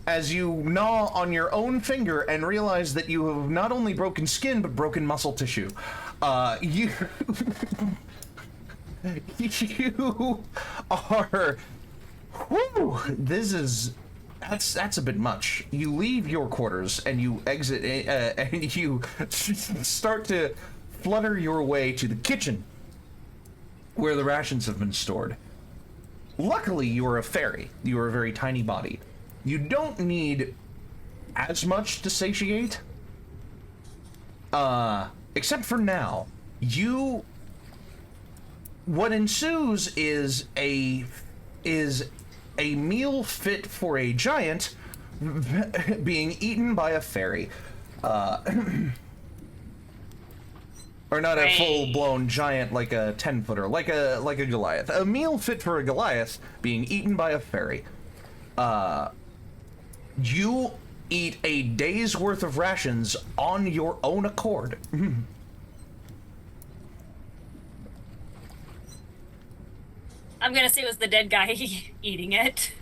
as you gnaw on your own finger and realize that you have not only broken skin, but broken muscle tissue. You... you are... Whew, this is... That's a bit much. You leave your quarters and you exit, and you start to flutter your way to the kitchen, where the rations have been stored. Luckily, you are a fairy. You are a very tiny body. You don't need as much to satiate. Except for now. What ensues is a meal fit for a giant being eaten by a fairy. Or not a full-blown giant like a 10-footer, like a Goliath. A meal fit for a Goliath being eaten by a fairy. You eat a day's worth of rations on your own accord. I'm gonna say it was the dead guy eating it.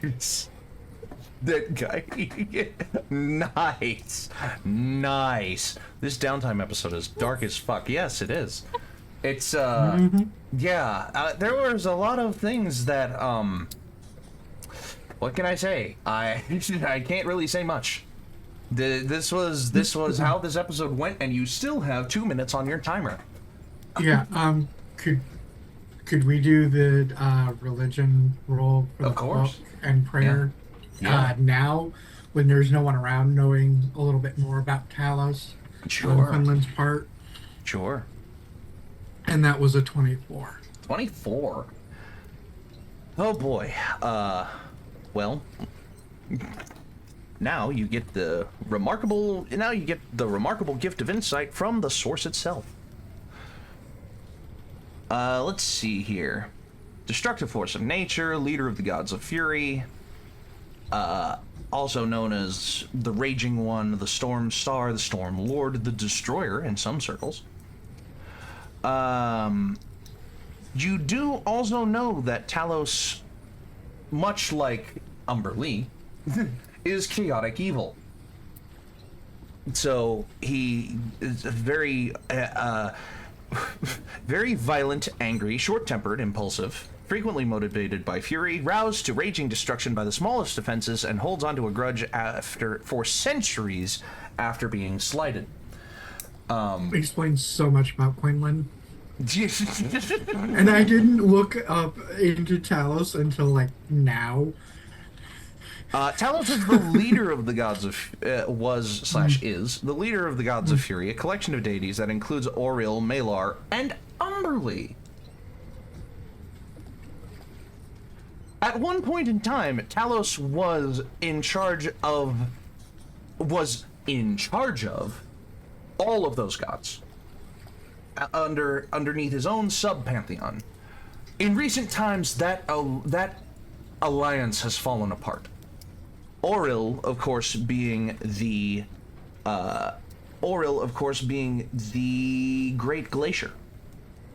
Nice. That guy eating it. Nice. Nice. This downtime episode is dark as fuck. Yes, it is. It's, yeah, there was a lot of things that, what can I say? I can't really say much. This was how this episode went, and you still have 2 minutes on your timer. Yeah, could we do the religion roll for the Of course. book and prayer now, when there's no one around, knowing a little bit more about Talos on Quinlan's part? Sure. And that was a 24. 24. Oh boy. Well, now you get the remarkable gift of insight from the source itself. Let's see here. Destructive force of nature, leader of the gods of fury, also known as the Raging One, the Storm Star, the Storm Lord, the Destroyer in some circles. You do also know that Talos, much like Umberlee, is chaotic evil. So he is very very violent, angry, short-tempered, impulsive, frequently motivated by fury, roused to raging destruction by the smallest offenses, and holds onto a grudge for centuries after being slighted. Explains so much about Quinlan. And I didn't look up into Talos until like now. Talos is the leader of the gods of is the leader of the gods of fury, a collection of deities that includes Auril, Malar, and Umberlee. At one point in time, Talos was in charge of all of those gods underneath his own sub-pantheon. In recent times, that alliance has fallen apart. Auril, of course, being the Great Glacier,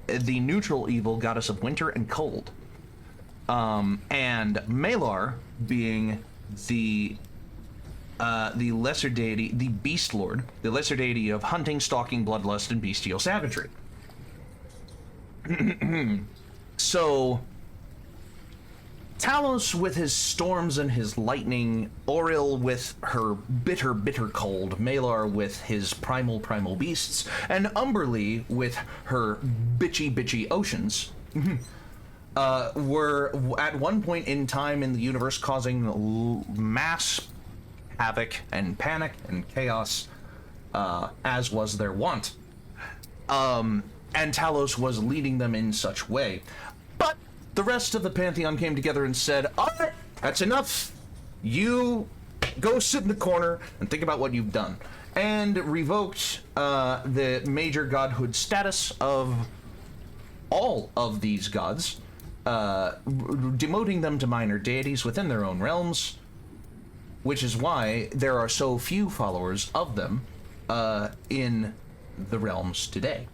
the neutral evil goddess of winter and cold, and Malar being the lesser deity, the Beast Lord, the lesser deity of hunting, stalking, bloodlust, and bestial savagery. So Talos with his storms and his lightning, Auril with her bitter, bitter cold, Malar with his primal, primal beasts, and Umberlee with her bitchy, bitchy oceans, were at one point in time in the universe causing mass havoc and panic and chaos, as was their wont. And Talos was leading them in such way. But the rest of the Pantheon came together and said, all right, that's enough. You go sit in the corner and think about what you've done. And revoked the major godhood status of all of these gods, demoting them to minor deities within their own realms, which is why there are so few followers of them in the realms today.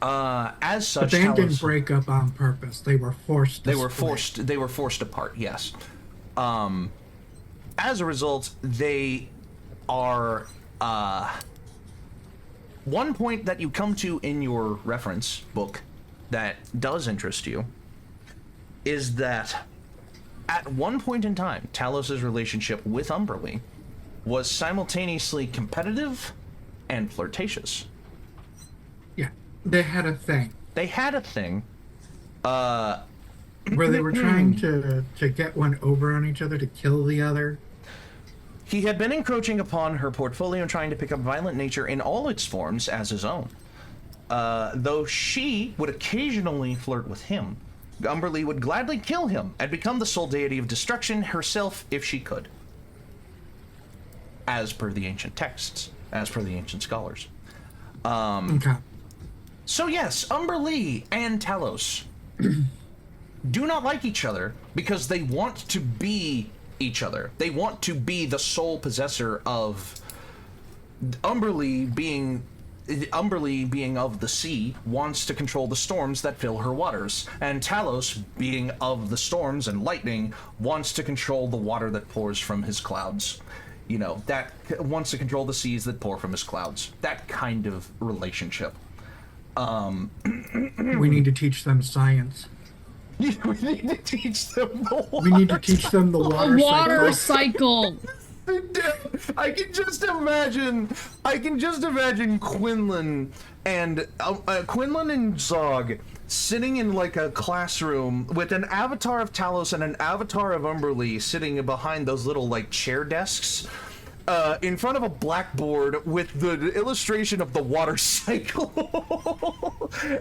As such, But they didn't Talos, break up on purpose. They were forced. To split. They were forced apart. Yes. As a result, they are. One point that you come to in your reference book that does interest you is that at one point in time, Talos' relationship with Umberlee was simultaneously competitive and flirtatious. Yeah, they had a thing. They had a thing. Where they were trying to get one over on each other to kill the other. He had been encroaching upon her portfolio and trying to pick up violent nature in all its forms as his own. Though she would occasionally flirt with him, Umberlee would gladly kill him and become the sole deity of destruction herself if she could. As per the ancient texts, as per the ancient scholars. Okay. So yes, Umberlee and Talos do not like each other because they want to be each other. They want to be the sole possessor of Umberlee being of the sea wants to control the storms that fill her waters, and Talos, being of the storms and lightning, wants to control the water that pours from his clouds. You know, that wants to control the seas that pour from his clouds. That kind of relationship. We need to teach them science. We need to teach them the water. We need to teach them the water cycle. I can just imagine Quinlan and Zog sitting in like a classroom with an avatar of Talos and an avatar of Umberlee sitting behind those little like chair desks in front of a blackboard with the illustration of the water cycle.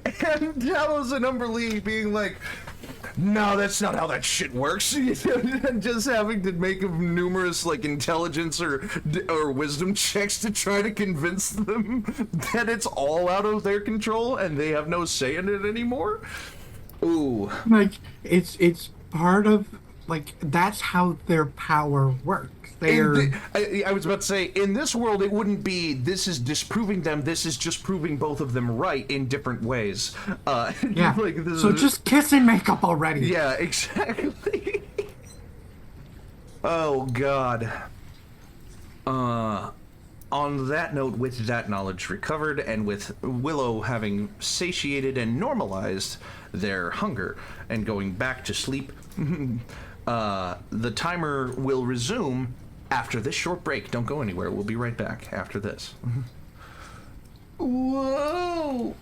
And Talos and Umberlee being like, no, that's not how that shit works. And just having to make numerous like intelligence or wisdom checks to try to convince them that it's all out of their control and they have no say in it anymore. Ooh. Like it's part of like that's how their power works. I was about to say, in this world, it wouldn't be, this is disproving them, this is just proving both of them right in different ways. Yeah, like, so just kiss and make up already. Yeah, exactly. Oh, God. On that note, with that knowledge recovered, and with Willow having satiated and normalized their hunger, and going back to sleep, the timer will resume after this short break. Don't go anywhere. We'll be right back after this. Whoa!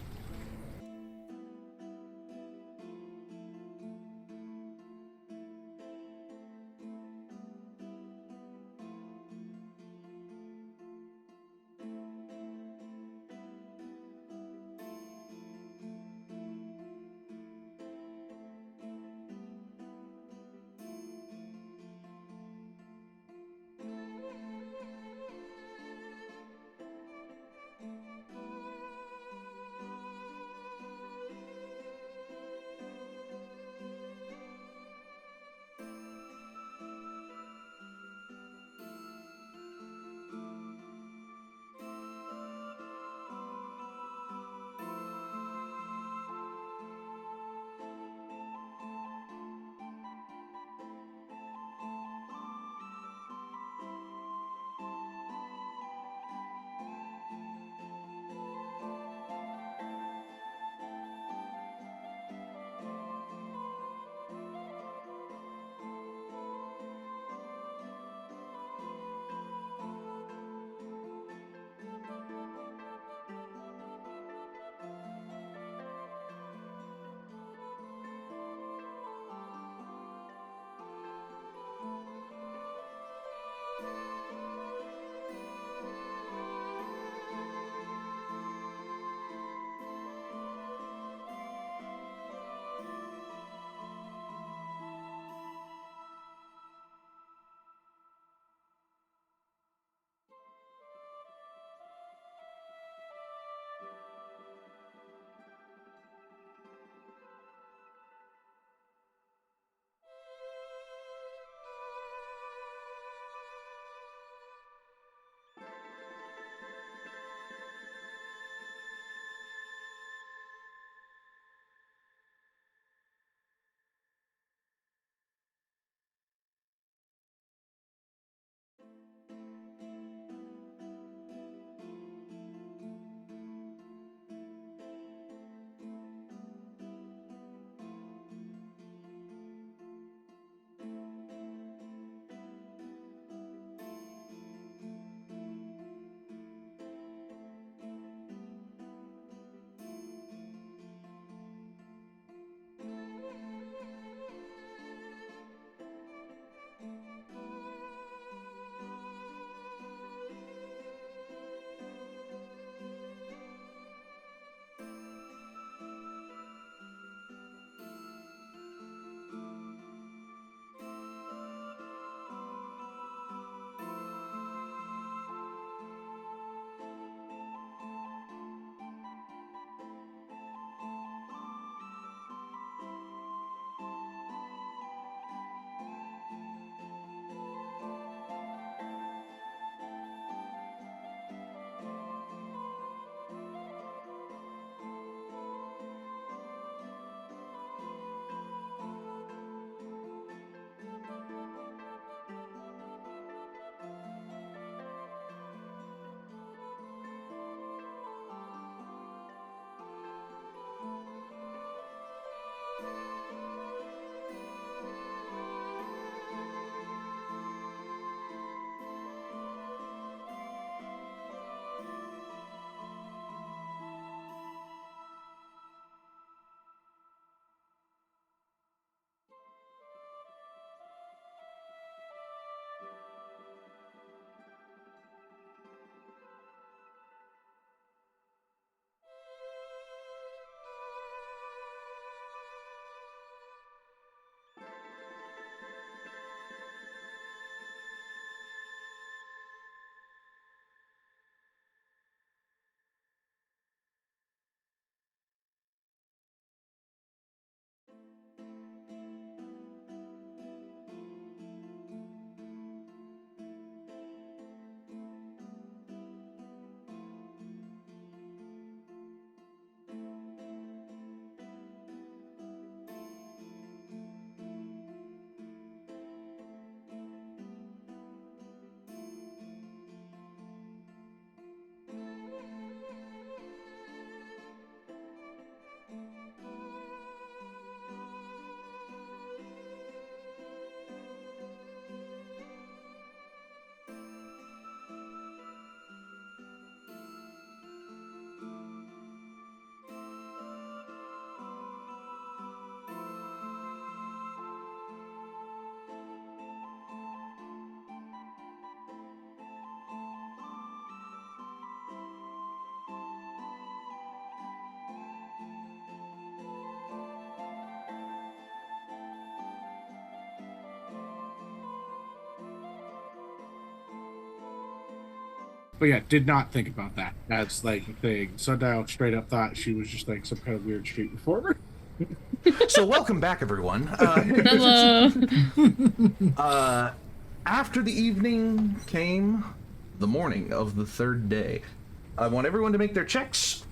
But yeah, did not think about that. That's like a thing. Sundial straight up thought she was just like some kind of weird street performer. So welcome back, everyone. Hello. After the evening came the morning of the third day. I want everyone to make their checks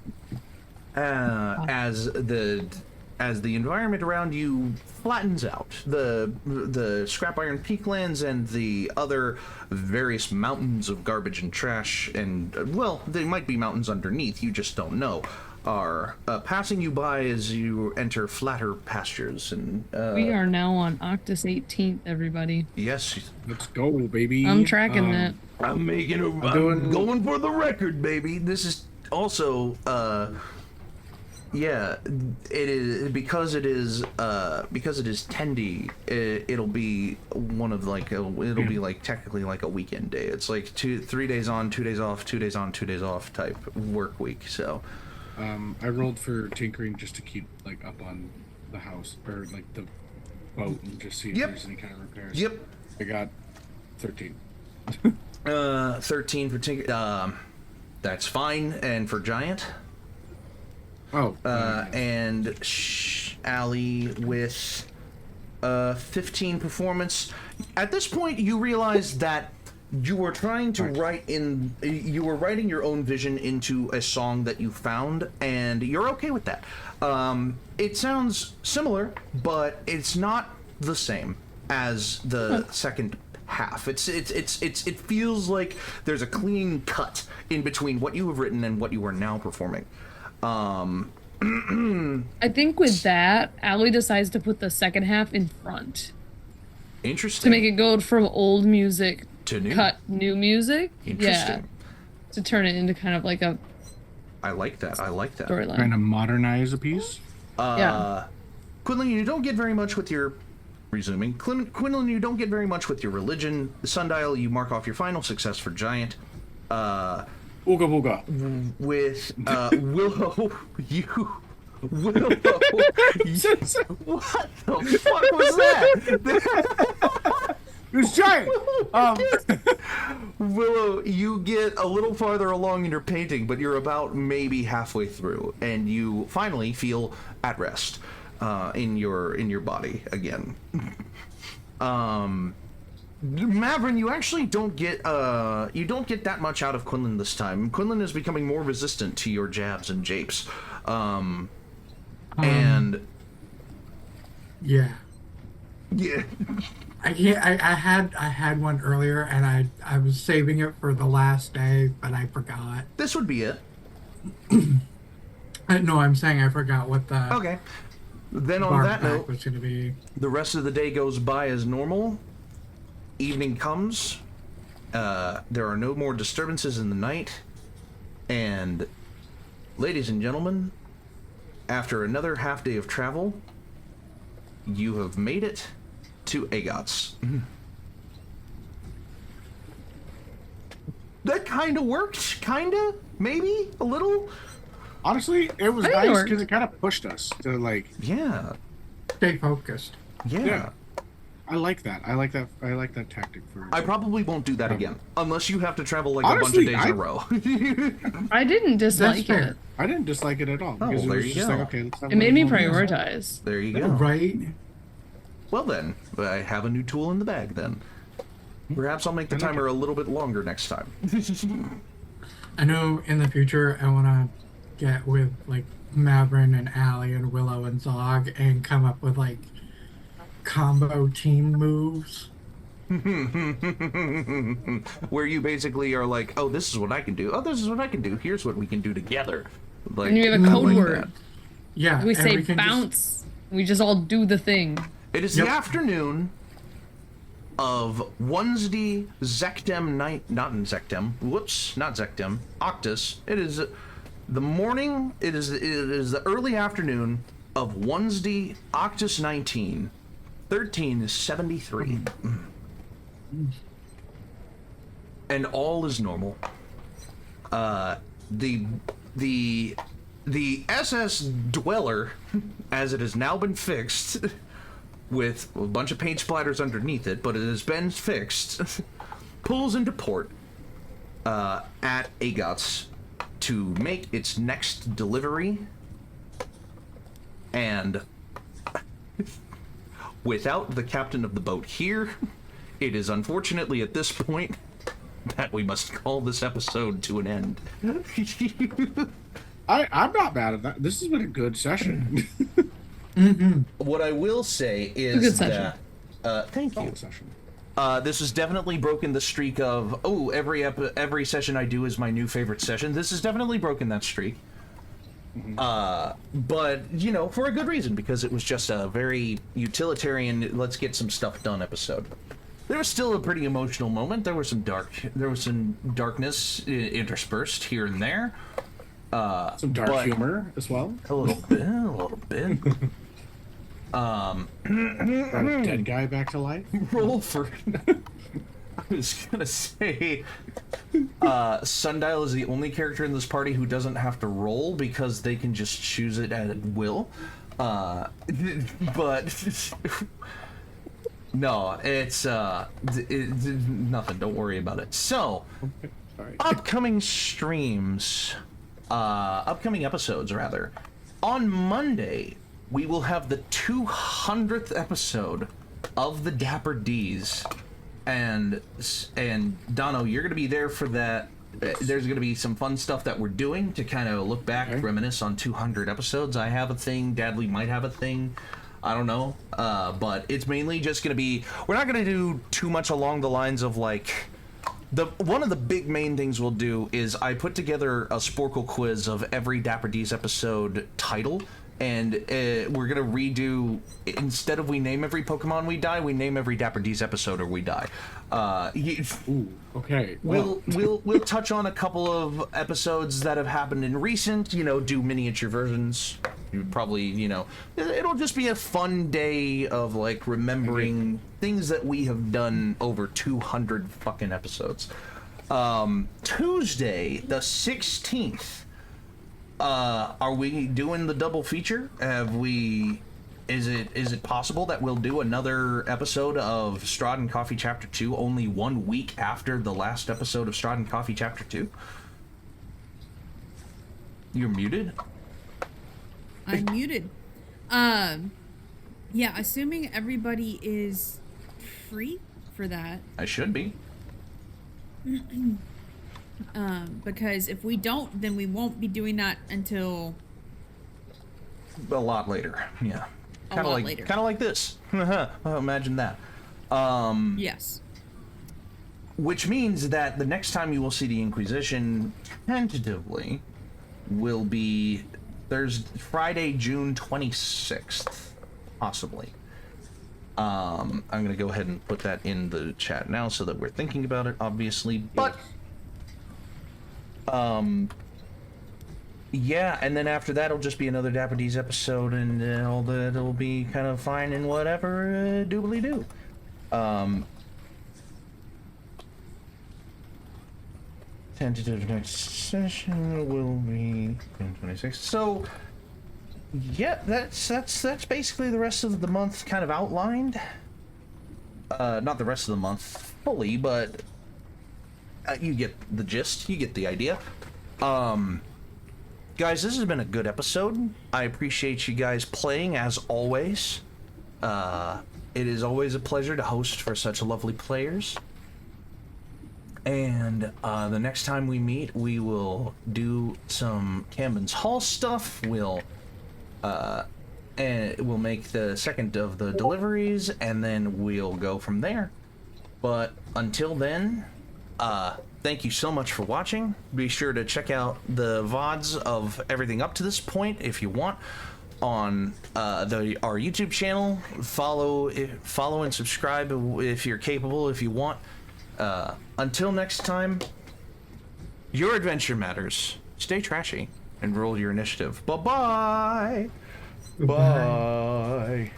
as the environment around you flattens out. The Scrap Iron Peaklands and the other various mountains of garbage and trash, and well, they might be mountains underneath, you just don't know, are passing you by as you enter flatter pastures. And we are now on Octus 18th, everybody. yes, Let's go, baby. I'm tracking that. I'm going for the record, baby. This is also yeah, it is because it is tendy. It'll be one of like it'll be like technically like a weekend day. It's like 3 days on, 2 days off, 2 days on, 2 days off type work week. So I rolled for tinkering just to keep like up on the house or like the boat and just see if there's any kind of repairs. Yep. I got 13. 13 for tinker. That's fine. And for giant. Oh. And Allie with 15 performance. At this point, you realize that you were trying to you were writing your own vision into a song that you found, and you're okay with that. It sounds similar, but it's not the same as the second half. It feels like there's a clean cut in between what you have written and what you are now performing. I think with that, Allie decides to put the second half in front. Interesting. To make it go from old music to new. Cut new music. Interesting. Yeah. To turn it into kind of like a I like that. storyline. Trying to modernize a piece. Yeah. Quinlan, you don't get very much with your resuming. Quinlan, you don't get very much with your religion. Sundial, you mark off your final success for giant. Ooga booga. With Willow, Willow, what the fuck was that? It was giant. Willow, you get a little farther along in your painting, but you're about maybe halfway through, and you finally feel at rest in your body again. Mavron, you actually don't get that much out of Quinlan this time. Quinlan is becoming more resistant to your jabs and japes. And yeah. I had one earlier, and I was saving it for the last day, but I forgot. This would be it. No, I'm saying I forgot what the okay. Then on that note, was going to be. The rest of the day goes by as normal. Evening comes. There are no more disturbances in the night, and ladies and gentlemen, after another half day of travel, you have made it to AGOTS. That kind of worked, maybe a little. Honestly, it was nice because it kind of pushed us to like. Yeah. Stay focused. Yeah. I like that. I like that tactic for. I probably won't do that again unless you have to travel like honestly, a bunch of days in a row. I didn't dislike it. I didn't dislike it at all. Oh, because well, there it was you just go. Like, okay, let's have it made me prioritize. There you go. Right. Well then, I have a new tool in the bag then. Perhaps I'll make the timer a little bit longer next time. I know in the future I want to get with like Mavron and Allie and Willow and Zog and come up with like combo team moves. Where you basically are like, oh, this is what I can do. Oh, this is what I can do. Here's what we can do together. Like, and you have a code like word. That. Yeah. We say bounce. We just all do the thing. It is the afternoon of Wednesday Zekdem night, not in Zekdem. Whoops, not Zekdem. Octus. It is the morning. It is the early afternoon of Wednesday Octus 19. 13 is 73. And all is normal. The SS Dweller, as it has now been fixed, with a bunch of paint splatters underneath it, but it has been fixed, pulls into port. at AGOTS to make its next delivery, and without the captain of the boat here, it is unfortunately at this point that we must call this episode to an end. I'm not mad at that. This has been a good session. What I will say is good session. that thank you. Solid session. This has definitely broken the streak of, oh, every session I do is my new favorite session. This has definitely broken that streak. But, you know, for a good reason, because it was just a very utilitarian, let's get some stuff done episode. There was still a pretty emotional moment. There was some darkness interspersed here and there. Some dark humor as well. A little bit. Brought a dead guy back to life. Roll for. I was gonna say, Sundial is the only character in this party who doesn't have to roll because they can just choose it at will. But no, it's nothing. Don't worry about it. So, Sorry. upcoming streams, upcoming episodes rather. On Monday, we will have the 200th episode of the Dapper D's, and Dono, you're gonna be there for that. There's gonna be some fun stuff that we're doing to kind of look back, reminisce on 200 episodes. I have a thing. Dadley might have a thing. I don't know, but it's mainly just gonna be. We're not gonna do too much along the lines of like. One of the big main things we'll do is I put together a Sporkle quiz of every Dapper D's episode title. And we're gonna redo, instead of we name every Pokemon we die, we name every Dapper D's episode or we die. Ooh, okay. Well. We'll touch on a couple of episodes that have happened in recent, you know, do miniature versions. You probably, you know, it'll just be a fun day of like remembering things that we have done over 200 fucking episodes. Tuesday the 16th. Are we doing the double feature? Is it possible that we'll do another episode of Strahd and Coffee Chapter 2 only 1 week after the last episode of Strahd and Coffee Chapter 2? You're muted? I'm muted. Yeah, assuming everybody is free for that. I should be. Because if we don't, then we won't be doing that until A lot later, yeah. A lot later. Kind of like this. Imagine that. Yes. Which means that the next time you will see the In-Quy'zz-ition, tentatively, will be Friday, June 26th, possibly. I'm gonna go ahead and put that in the chat now so that we're thinking about it, obviously. But yeah, and then after that, it'll just be another Dapper D's episode, and all that will be kind of fine and whatever, doobly doo. Tentative next session will be June 26th. So, yeah, that's basically the rest of the month kind of outlined. Not the rest of the month fully, but you get the gist, you get the idea. Guys, this has been a good episode. I appreciate you guys playing as always. It is always a pleasure to host for such lovely players. And the next time we meet, we will do some Camden's Hall stuff. And we'll make the second of the deliveries, and then we'll go from there. But until then, thank you so much for watching. Be sure to check out the VODs of everything up to this point if you want on our YouTube channel. Follow and subscribe if you're capable, if you want. Until next time, your adventure matters. Stay trashy and roll your initiative. Bye-bye. Bye.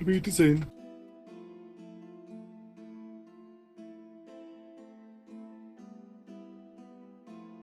Be the same.